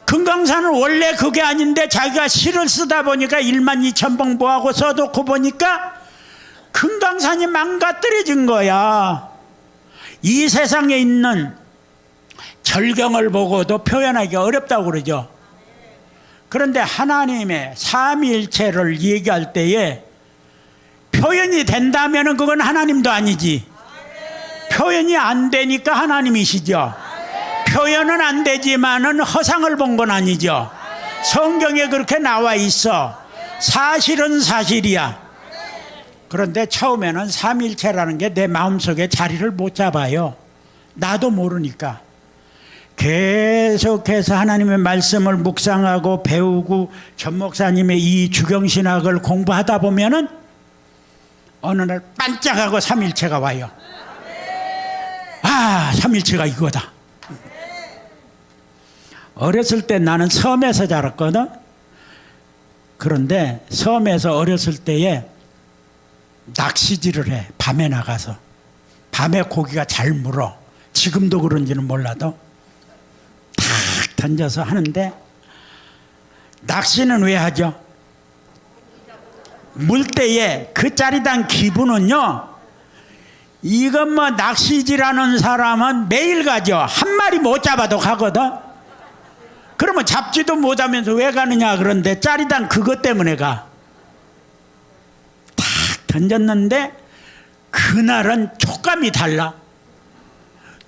금강산은 원래 그게 아닌데 자기가 시를 쓰다 보니까 12,000봉부하고 써놓고 보니까 금강산이 망가뜨려진 거야. 이 세상에 있는 절경을 보고도 표현하기 어렵다고 그러죠. 그런데 하나님의 삼위일체를 얘기할 때에 표현이 된다면 그건 하나님도 아니지. 표현이 안 되니까 하나님이시죠. 표현은 안 되지만은 허상을 본 건 아니죠. 성경에 그렇게 나와 있어. 사실은 사실이야. 그런데 처음에는 삼위일체라는 게 내 마음속에 자리를 못 잡아요. 나도 모르니까. 계속해서 하나님의 말씀을 묵상하고 배우고 전 목사님의 이 주경신학을 공부하다 보면은 어느 날 반짝하고 삼위일체가 와요. 아, 삼위일체가 이거다. 어렸을 때 나는 섬에서 자랐거든. 그런데 섬에서 어렸을 때에 낚시질을 해. 밤에 나가서. 밤에 고기가 잘 물어. 지금도 그런지는 몰라도 탁 던져서 하는데, 낚시는 왜 하죠? 물때에 그 짜릿한 기분은요, 이건 뭐 낚시질하는 사람은 매일 가죠. 한 마리 못 잡아도 가거든. 그러면 잡지도 못하면서 왜 가느냐. 그런데 짜릿한 그것 때문에 가. 탁 던졌는데 그날은 촉감이 달라.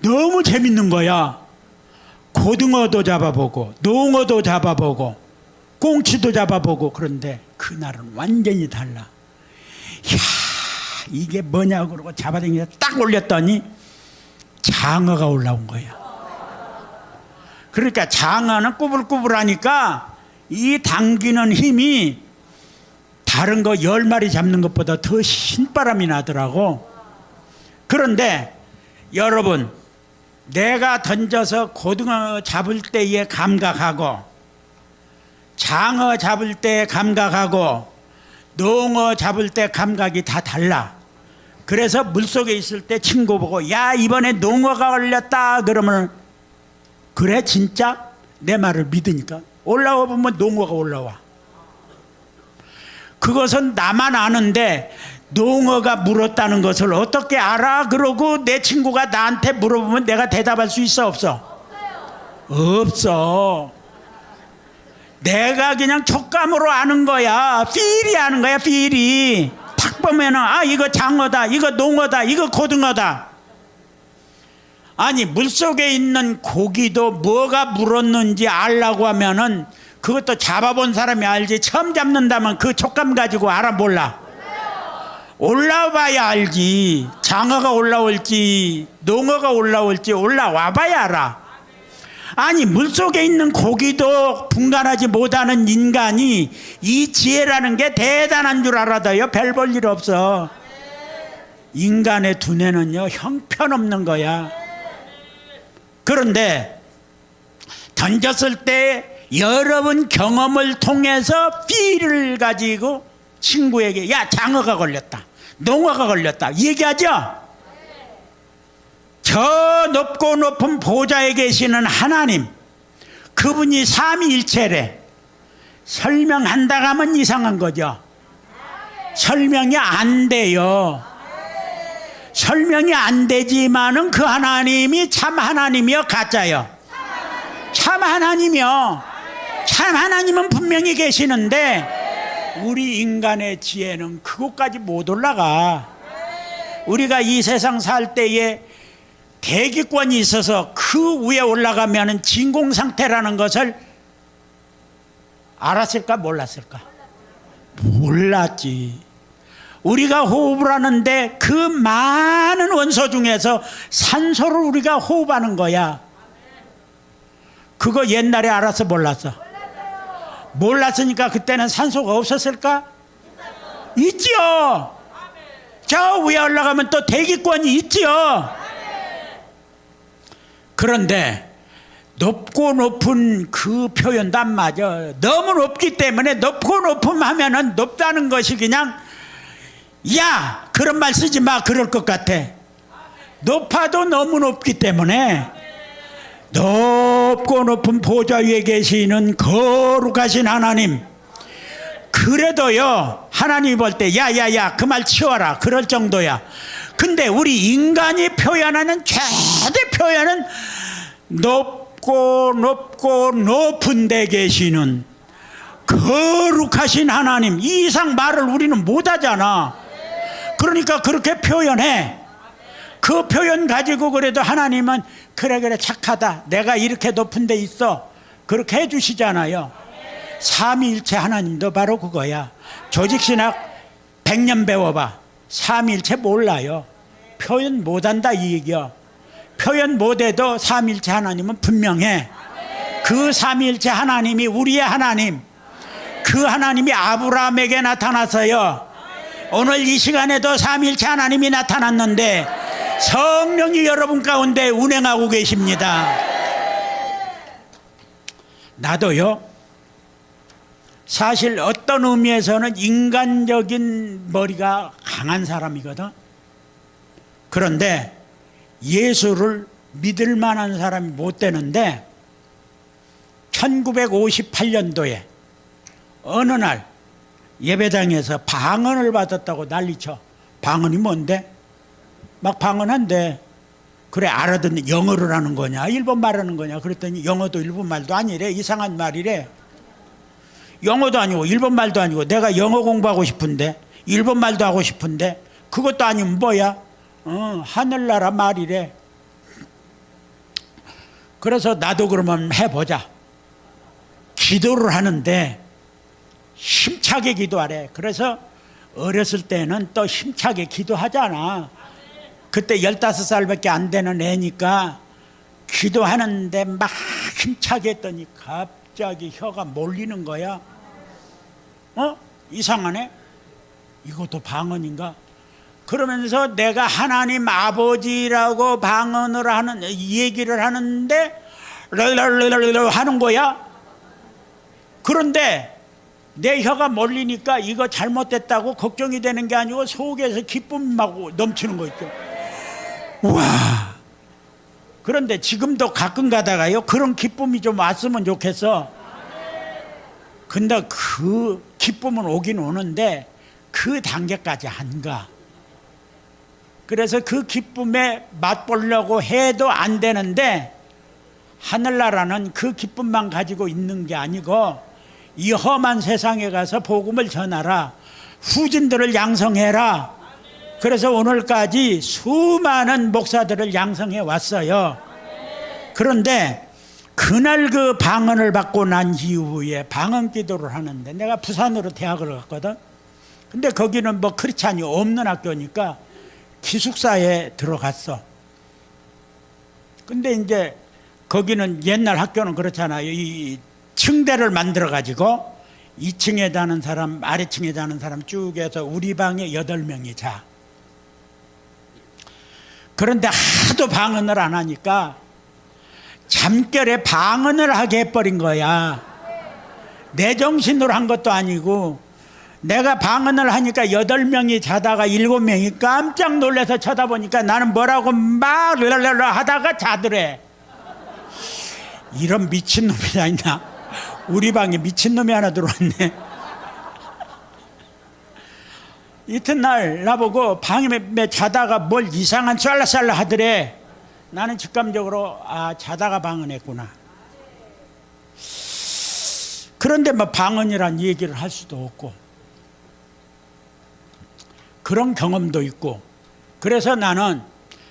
너무 재밌는 거야. 고등어도 잡아보고 농어도 잡아보고 꽁치도 잡아보고. 그런데 그날은 완전히 달라. 이야, 이게 뭐냐고 그러고 잡아당겨서 딱 올렸더니 장어가 올라온 거야. 그러니까 장어는 꾸불꾸불하니까 이 당기는 힘이 다른 거 10마리 잡는 것보다 더 신바람이 나더라고. 그런데 여러분, 내가 던져서 고등어 잡을 때의 감각하고 장어 잡을 때 감각하고 농어 잡을 때 감각이 다 달라. 그래서 물속에 있을 때 친구 보고 야, 이번에 농어가 걸렸다 그러면 그래 진짜? 내 말을 믿으니까 올라와 보면 농어가 올라와. 그것은 나만 아는데 농어가 물었다는 것을 어떻게 알아? 그러고 내 친구가 나한테 물어보면 내가 대답할 수 있어 없어? 없어. 내가 그냥 촉감으로 아는 거야. 필이 아는 거야. 필이 탁 보면은 아 이거 장어다, 이거 농어다, 이거 고등어다. 아니 물속에 있는 고기도 뭐가 물었는지 알라고 하면은 그것도 잡아본 사람이 알지. 처음 잡는다면 그 촉감 가지고 알아 몰라? 올라와봐야 알지. 장어가 올라올지 농어가 올라올지 올라와봐야 알아. 아니 물속에 있는 고기도 분간하지 못하는 인간이 이 지혜라는 게 대단한 줄 알아도요 별 볼 일 없어. 인간의 두뇌는요 형편없는 거야. 그런데 던졌을 때 여러분 경험을 통해서 필을 가지고 친구에게 야 장어가 걸렸다, 농어가 걸렸다 얘기하죠. 저 높고 높은 보좌에 계시는 하나님, 그분이 삼위일체래. 설명한다고 하면 이상한 거죠. 설명이 안 돼요. 설명이 안 되지만은 그 하나님이 참 하나님이요 가짜요? 참 하나님이요. 참 하나님은 분명히 계시는데 우리 인간의 지혜는 그곳까지 못 올라가. 우리가 이 세상 살 때에 대기권이 있어서 그 위에 올라가면 진공상태라는 것을 알았을까 몰랐을까? 몰랐지. 우리가 호흡을 하는데 그 많은 원소 중에서 산소를 우리가 호흡하는 거야. 그거 옛날에 알아서 몰랐어? 몰랐으니까 그때는 산소가 없었을까? 있지요. 저 위에 올라가면 또 대기권이 있지요. 그런데 높고 높은 그 표현도 안 맞아. 너무 높기 때문에 높고 높음 하면은 높다는 것이 그냥 야 그런 말 쓰지 마 그럴 것 같아. 높아도 너무 높기 때문에 높고 높은 보좌 위에 계시는 거룩하신 하나님, 그래도요 하나님이 볼 때 야야야 그 말 치워라 그럴 정도야. 근데 우리 인간이 표현하는 최대 표현은 높고 높고 높은 데 계시는 거룩하신 하나님, 이 이상 말을 우리는 못하잖아. 그러니까 그렇게 표현해. 그 표현 가지고 그래도 하나님은 그래 착하다, 내가 이렇게 높은 데 있어, 그렇게 해주시잖아요. 삼위일체 하나님도 바로 그거야. 조직신학 100년 배워봐, 삼위일체 몰라요. 표현 못한다 이 얘기야. 표현 못해도 삼위일체 하나님은 분명해. 그 삼위일체 하나님이 우리의 하나님, 그 하나님이 아브라함에게 나타나서요 오늘 이 시간에도 삼위일체 하나님이 나타났는데 성령이 여러분 가운데 운행하고 계십니다. 나도요 사실 어떤 의미에서는 인간적인 머리가 강한 사람이거든. 그런데 예수를 믿을 만한 사람이 못 되는데 1958년도에 어느 날 예배당에서 방언을 받았다고 난리쳐. 방언이 뭔데? 막 방언한데 그래 알아듣는, 영어를 하는 거냐 일본 말하는 거냐 그랬더니 영어도 일본 말도 아니래. 이상한 말이래. 영어도 아니고 일본 말도 아니고 내가 영어 공부하고 싶은데 일본 말도 하고 싶은데 그것도 아니면 뭐야? 하늘나라 말이래. 그래서 나도 그러면 해보자. 기도를 하는데 힘차게 기도하래. 그래서 어렸을 때는 또 힘차게 기도하잖아. 그때 15살밖에 안 되는 애니까 기도하는데 막 힘차게 했더니 갑자기 혀가 몰리는 거야. 이상하네. 이것도 방언인가? 그러면서 내가 하나님 아버지라고 방언을 하는, 얘기를 하는데 랄랄랄랄 하는 거야. 그런데 내 혀가 몰리니까 이거 잘못됐다고 걱정이 되는 게 아니고 속에서 기쁨이 막 넘치는 거 있죠. 와. 그런데 지금도 가끔 가다가요 그런 기쁨이 좀 왔으면 좋겠어. 근데 그 기쁨은 오긴 오는데 그 단계까지 안 가. 그래서 그 기쁨에 맛보려고 해도 안 되는데, 하늘나라는 그 기쁨만 가지고 있는 게 아니고 이 험한 세상에 가서 복음을 전하라, 후진들을 양성해라. 그래서 오늘까지 수많은 목사들을 양성해 왔어요. 그런데 그날 그 방언을 받고 난 이후에 방언 기도를 하는데, 내가 부산으로 대학을 갔거든. 근데 거기는 뭐 크리스찬이 없는 학교니까 기숙사에 들어갔어. 근데 이제 거기는 옛날 학교는 그렇잖아요. 이 층대를 만들어 가지고 2층에 자는 사람, 아래층에 자는 사람 쭉 해서 우리 방에 8명이 자. 그런데 하도 방언을 안 하니까 잠결에 방언을 하게 해버린 거야. 내 정신으로 한 것도 아니고, 내가 방언을 하니까 8명이 자다가 7명이 깜짝 놀라서 쳐다보니까 나는 뭐라고 막 랄랄라 하다가 자더래. 이런 미친놈이 다 있나? 우리 방에 미친놈이 하나 들어왔네. 이튿날 나보고 방에 자다가 뭘 이상한 쌀라쌀라 하더래. 나는 직감적으로 자다가 방언했구나. 그런데 뭐 방언이란 얘기를 할 수도 없고 그런 경험도 있고, 그래서 나는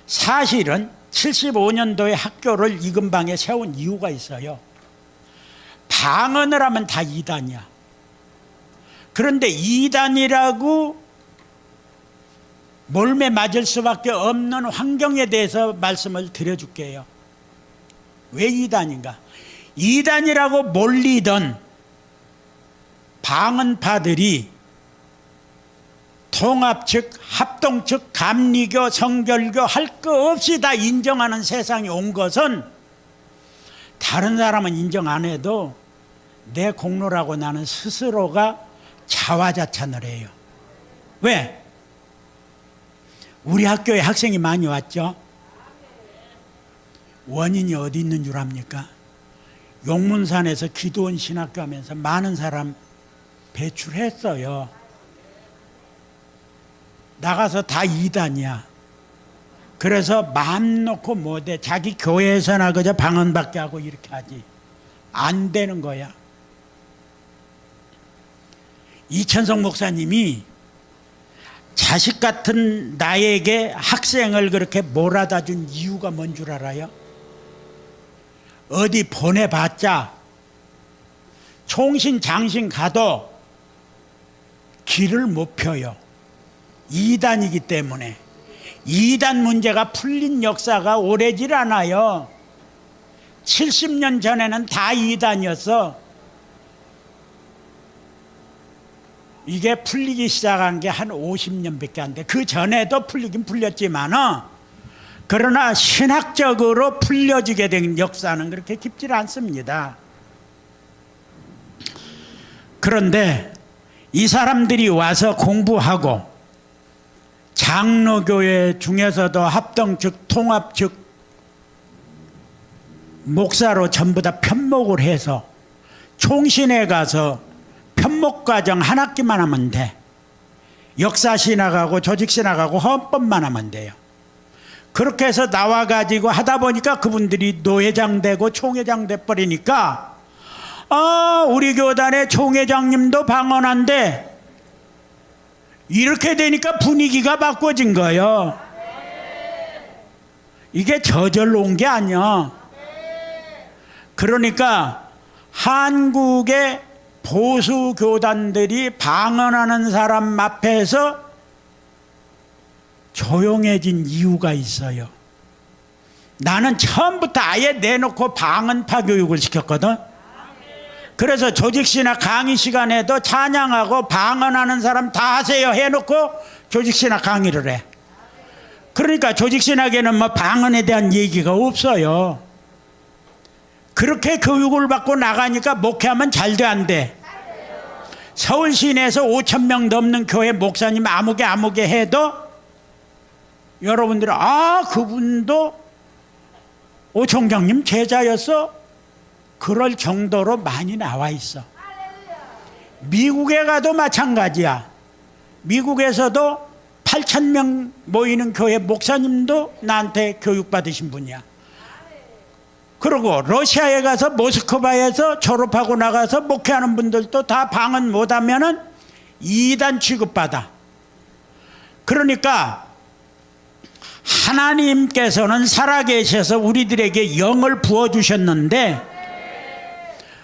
사실은 75년도에 학교를 이 근방에 세운 이유가 있어요. 방언을 하면 다 이단이야. 그런데 이단이라고 몰매 맞을 수밖에 없는 환경에 대해서 말씀을 드려줄게요. 왜 이단인가? 이단이라고 몰리던 방언파들이 통합 측, 합동 측, 감리교, 성결교 할 거 없이 다 인정하는 세상이 온 것은, 다른 사람은 인정 안 해도 내 공로라고 나는 스스로가 자화자찬을 해요. 왜? 우리 학교에 학생이 많이 왔죠? 원인이 어디 있는 줄 압니까? 용문산에서 기도원 신학교 하면서 많은 사람 배출했어요. 나가서 다 이단이야. 그래서 마음 놓고 못해. 자기 교회에서나 그저 방언밖에 하고 이렇게 하지. 안 되는 거야. 이천성 목사님이 자식 같은 나에게 학생을 그렇게 몰아다 준 이유가 뭔 줄 알아요? 어디 보내봤자 총신 장신 가도 길을 못 펴요. 이단이기 때문에. 이단 문제가 풀린 역사가 오래질 않아요. 70년 전에는 다 이단이었어. 이게 풀리기 시작한 게 한 50년밖에 안 돼. 그 전에도 풀리긴 풀렸지만, 그러나 신학적으로 풀려지게 된 역사는 그렇게 깊지 않습니다. 그런데 이 사람들이 와서 공부하고, 장로교회 중에서도 합동 측, 통합 측 목사로 전부 다 편목을 해서 총신에 가서 편목과정 한 학기만 하면 돼. 역사신학하고 조직신학하고 헌법만 하면 돼요. 그렇게 해서 나와가지고 하다 보니까 그분들이 노회장 되고 총회장 돼버리니까, 우리 교단의 총회장님도 방언한데, 이렇게 되니까 분위기가 바꿔진 거예요. 이게 저절로 온 게 아니야. 그러니까 한국의 보수 교단들이 방언하는 사람 앞에서 조용해진 이유가 있어요. 나는 처음부터 아예 내놓고 방언파 교육을 시켰거든. 그래서 조직신학 강의 시간에도 찬양하고 방언하는 사람 다 하세요 해놓고 조직신학 강의를 해. 그러니까 조직신학에는 뭐 방언에 대한 얘기가 없어요. 그렇게 교육을 받고 나가니까 목회하면 잘 돼, 안 돼? 서울 시내에서 5,000명 넘는 교회 목사님 아무개 해도 여러분들은 그분도 오 총장님 제자였어? 그럴 정도로 많이 나와 있어. 미국에 가도 마찬가지야. 미국에서도 8,000명 모이는 교회 목사님도 나한테 교육받으신 분이야. 그리고 러시아에 가서 모스크바에서 졸업하고 나가서 목회하는 분들도 다 방언 못하면은 2단 취급받아. 그러니까 하나님께서는 살아계셔서 우리들에게 영을 부어주셨는데,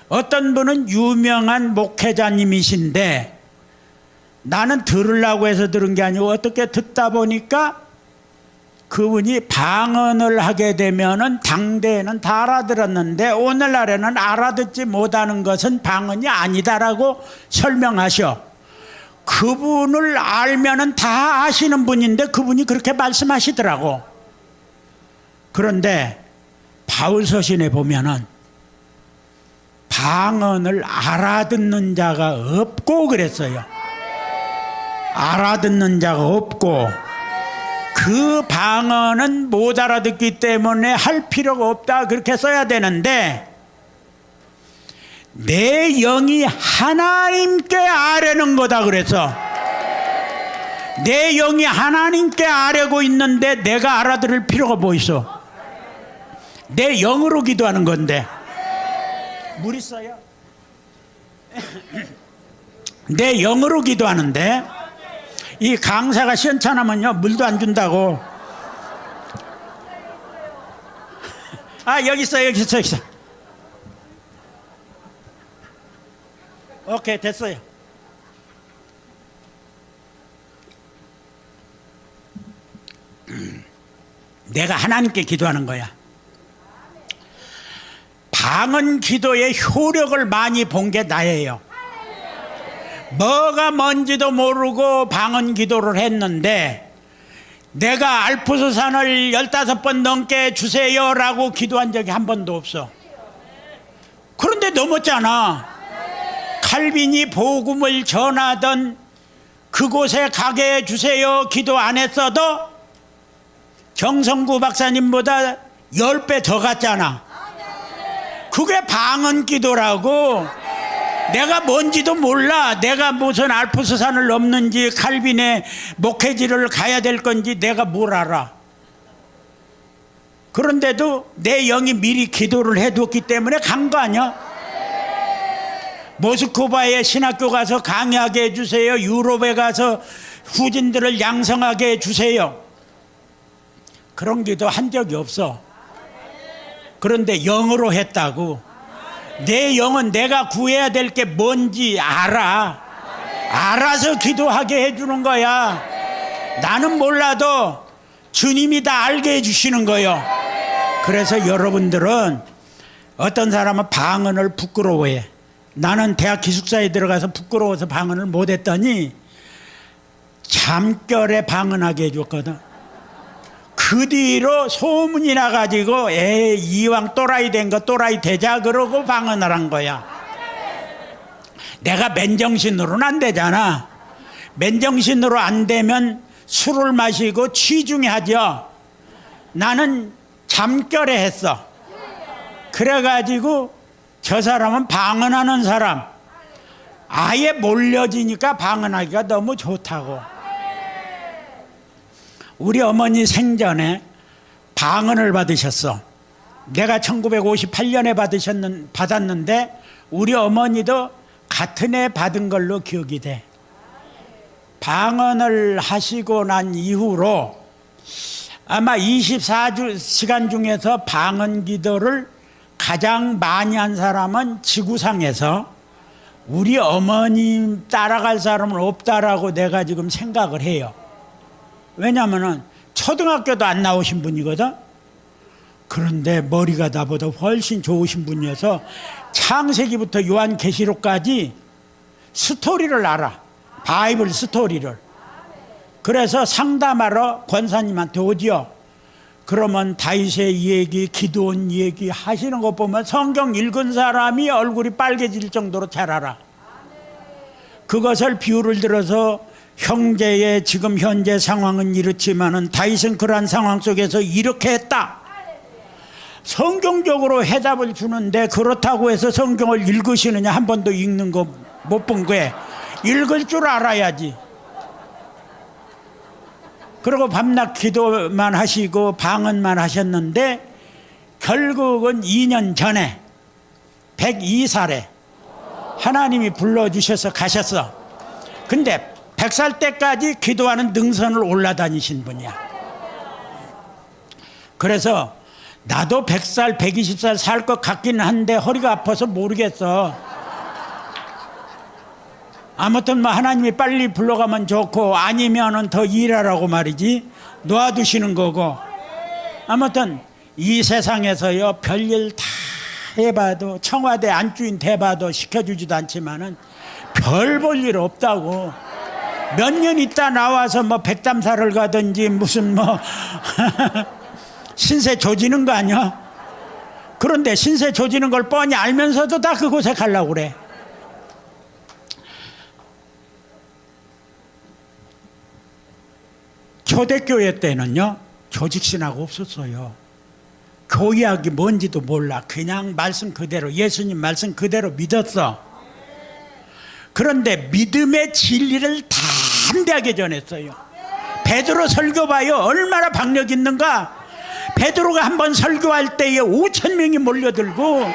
어떤 분은 유명한 목회자님이신데 나는 들으려고 해서 들은 게 아니고 어떻게 듣다 보니까 그분이 방언을 하게 되면은 당대에는 다 알아들었는데 오늘날에는 알아듣지 못하는 것은 방언이 아니다라고 설명하셔. 그분을 알면은 다 아시는 분인데 그분이 그렇게 말씀하시더라고. 그런데 바울서신에 보면은 방언을 알아듣는 자가 없고 그랬어요. 알아듣는 자가 없고, 그 방언은 못 알아듣기 때문에 할 필요가 없다 그렇게 써야 되는데, 내 영이 하나님께 아뢰는 거다 그래서, 내 영이 하나님께 아뢰고 있는데 내가 알아들을 필요가 뭐 있어? 내 영으로 기도하는 건데. 물 있어요? 내 영으로 기도하는데 이 강사가 시원찮으면요 물도 안 준다고. 아 여기 있어 여기 있어 여기 있어. 오케이 됐어요. 내가 하나님께 기도하는 거야. 방언 기도의 효력을 많이 본 게 나예요. 뭐가 뭔지도 모르고 방언 기도를 했는데 내가 알프스산을 15번 넘게 주세요 라고 기도한 적이 한 번도 없어. 그런데 넘었잖아. 칼빈이 복음을 전하던 그곳에 가게 해주세요 기도 안 했어도 정성구 박사님보다 10배 더 갔잖아. 그게 방언 기도라고. 내가 뭔지도 몰라. 내가 무슨 알프스산을 넘는지 칼빈의 목회지를 가야 될 건지 내가 뭘 알아. 그런데도 내 영이 미리 기도를 해두었기 때문에 간 거 아니야. 모스크바에 신학교 가서 강의하게 해주세요. 유럽에 가서 후진들을 양성하게 해주세요. 그런 기도 한 적이 없어. 그런데 영으로 했다고. 내 영은 내가 구해야 될 게 뭔지 알아. 알아서 기도하게 해주는 거야. 나는 몰라도 주님이 다 알게 해주시는 거예요. 그래서 여러분들은 어떤 사람은 방언을 부끄러워해. 나는 대학 기숙사에 들어가서 부끄러워서 방언을 못했더니 잠결에 방언하게 해줬거든. 그 뒤로 소문이 나가지고 이왕 또라이 된 거 또라이 되자 그러고 방언을 한 거야. 내가 맨정신으로는 안 되잖아. 맨정신으로 안 되면 술을 마시고 취중에 하죠. 나는 잠결에 했어. 그래가지고 저 사람은 방언하는 사람, 아예 몰려지니까 방언하기가 너무 좋다고. 우리 어머니 생전에 방언을 받으셨어. 내가 1958년에 받았는데 우리 어머니도 같은 해 받은 걸로 기억이 돼. 방언을 하시고 난 이후로 아마 24시간 중에서 방언 기도를 가장 많이 한 사람은 지구상에서 우리 어머님 따라갈 사람은 없다라고 내가 지금 생각을 해요. 왜냐하면 초등학교도 안 나오신 분이거든. 그런데 머리가 나보다 훨씬 좋으신 분이어서 창세기부터 요한계시록까지 스토리를 알아. 바이블 스토리를. 그래서 상담하러 권사님한테 오지요. 그러면 다윗의 얘기, 기드온 얘기 하시는 거 보면 성경 읽은 사람이 얼굴이 빨개질 정도로 잘 알아. 그것을 비유를 들어서 형제의 지금 현재 상황은 이렇지만은 다윗은 그러한 상황 속에서 이렇게 했다. 성경적으로 해답을 주는데 그렇다고 해서 성경을 읽으시느냐, 한 번도 읽는 거 못 본 거에 읽을 줄 알아야지. 그리고 밤낮 기도만 하시고 방언만 하셨는데 결국은 2년 전에 102살에 하나님이 불러주셔서 가셨어. 근데 100살 때까지 기도하는 능선을 올라다니신 분이야. 그래서 나도 100살 120살 살 것 같기는 한데 허리가 아파서 모르겠어. 아무튼 뭐 하나님이 빨리 불러가면 좋고 아니면은 더 일하라고 말이지 놓아두시는 거고. 아무튼 이 세상에서요 별일 다 해봐도 청와대 안주인 대봐도 시켜주지도 않지만은 별 볼 일 없다고. 몇 년 있다 나와서 뭐 백담사를 가든지 무슨 뭐 신세 조지는 거 아니야? 그런데 신세 조지는 걸 뻔히 알면서도 다 그곳에 가려고 그래. 초대교회 때는요 조직신하고 없었어요. 교회학이 뭔지도 몰라. 그냥 말씀 그대로 예수님 말씀 그대로 믿었어. 그런데 믿음의 진리를 담대하게 전했어요. 베드로 설교 봐요. 얼마나 박력 있는가. 베드로가 한번 설교할 때에 5,000명이 몰려들고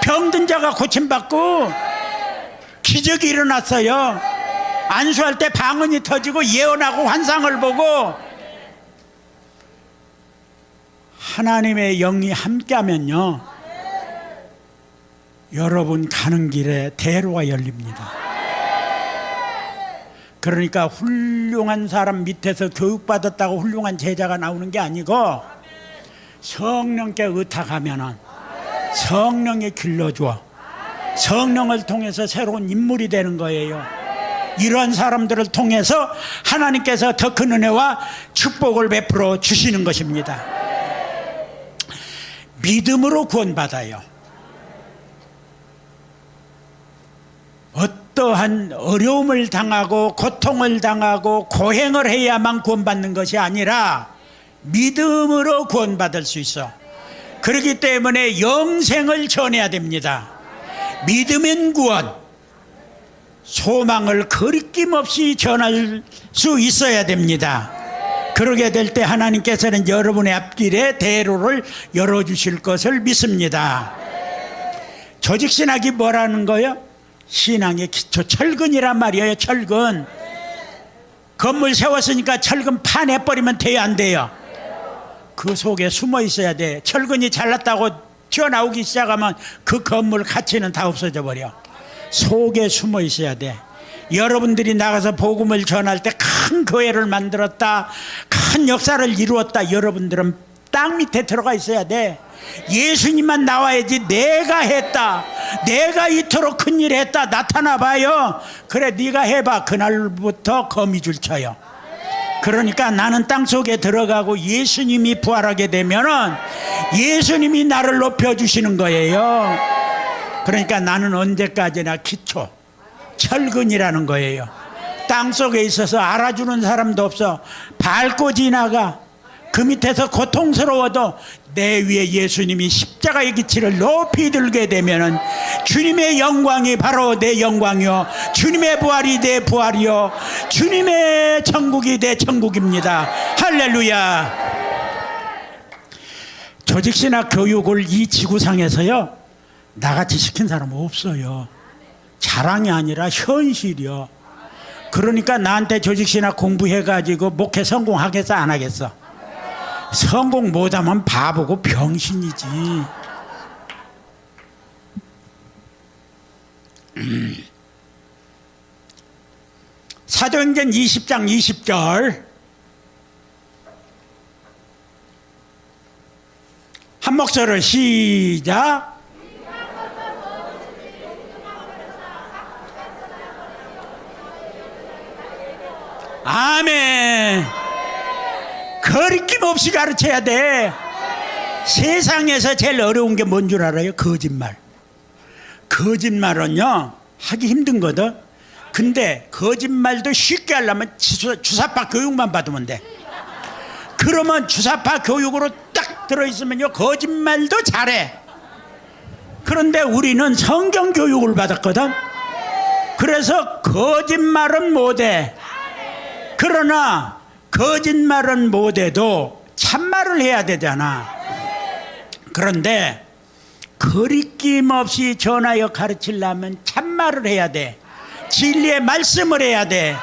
병든 자가 고침받고 기적이 일어났어요. 안수할 때 방언이 터지고 예언하고 환상을 보고. 하나님의 영이 함께하면요 여러분 가는 길에 대로가 열립니다. 그러니까 훌륭한 사람 밑에서 교육받았다고 훌륭한 제자가 나오는 게 아니고 성령께 의탁하면은 성령이 길러줘. 성령을 통해서 새로운 인물이 되는 거예요. 이러한 사람들을 통해서 하나님께서 더 큰 은혜와 축복을 베풀어 주시는 것입니다. 믿음으로 구원받아요. 어떠한 어려움을 당하고 고통을 당하고 고행을 해야만 구원받는 것이 아니라 믿음으로 구원받을 수 있어. 그렇기 때문에 영생을 전해야 됩니다. 믿으면 구원, 소망을 거리낌 없이 전할 수 있어야 됩니다. 그러게 될 때 하나님께서는 여러분의 앞길에 대로를 열어주실 것을 믿습니다. 조직신학이 뭐라는 거예요? 신앙의 기초, 철근이란 말이에요. 철근. 건물 세웠으니까 철근 파내버리면 돼요, 안 돼요? 그 속에 숨어 있어야 돼. 철근이 잘났다고 튀어나오기 시작하면 그 건물 가치는 다 없어져 버려. 속에 숨어 있어야 돼. 여러분들이 나가서 복음을 전할 때 큰 교회를 만들었다, 큰 역사를 이루었다. 여러분들은 땅 밑에 들어가 있어야 돼. 예수님만 나와야지. 내가 했다, 내가 이토록 큰일 했다 나타나 봐요. 그래 네가 해봐. 그날부터 거미줄 쳐요. 그러니까 나는 땅속에 들어가고 예수님이 부활하게 되면은 예수님이 나를 높여주시는 거예요. 그러니까 나는 언제까지나 기초, 철근이라는 거예요. 땅속에 있어서 알아주는 사람도 없어. 밟고 지나가. 그 밑에서 고통스러워도 내 위에 예수님이 십자가의 기치를 높이 들게 되면은 주님의 영광이 바로 내 영광이요, 주님의 부활이 내 부활이요, 주님의 천국이 내 천국입니다. 할렐루야. 조직신학 교육을 이 지구상에서요 나같이 시킨 사람은 없어요. 자랑이 아니라 현실이요. 그러니까 나한테 조직신학 공부해가지고 목회 성공하겠어 안 하겠어? 성공 못하면 바보고 병신이지. 사도행전 20장 20절 한 목소리로 시작. 아멘. 거리낌 없이 가르쳐야 돼. 세상에서 제일 어려운 게 뭔 줄 알아요? 거짓말. 거짓말은요 하기 힘든 거든. 근데 거짓말도 쉽게 하려면 주사파 교육만 받으면 돼. 그러면 주사파 교육으로 딱 들어있으면요 거짓말도 잘해. 그런데 우리는 성경 교육을 받았거든. 그래서 거짓말은 못해. 그러나 거짓말은 못해도 참말을 해야 되잖아. 그런데 거리낌 없이 전하여 가르치려면 참말을 해야 돼. 진리의 말씀을 해야 돼.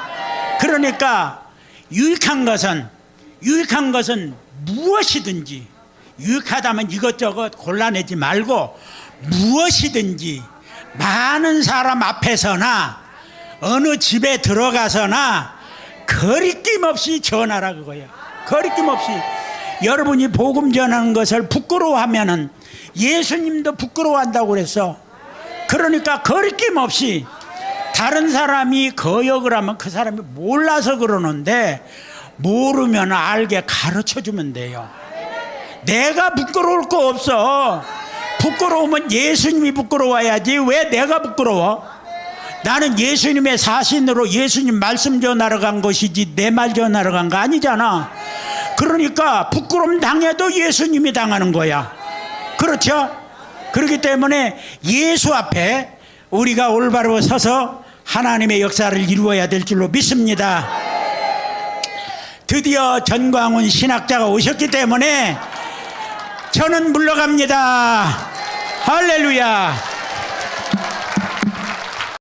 그러니까 유익한 것은 무엇이든지, 유익하다면 이것저것 골라내지 말고 무엇이든지 많은 사람 앞에서나 어느 집에 들어가서나 거리낌 없이 전하라 그거야. 거리낌 없이. 여러분이 복음 전하는 것을 부끄러워하면은 예수님도 부끄러워한다고 그랬어. 그러니까 거리낌 없이. 다른 사람이 거역을 하면 그 사람이 몰라서 그러는데 모르면 알게 가르쳐주면 돼요. 내가 부끄러울 거 없어. 부끄러우면 예수님이 부끄러워야지 왜 내가 부끄러워? 나는 예수님의 사신으로 예수님 말씀 전하러 간 것이지 내 말 전하러 간 거 아니잖아. 그러니까 부끄러움 당해도 예수님이 당하는 거야. 그렇죠? 그렇기 때문에 예수 앞에 우리가 올바로 서서 하나님의 역사를 이루어야 될 줄로 믿습니다. 드디어 전광훈 신학자가 오셨기 때문에 저는 물러갑니다. 할렐루야.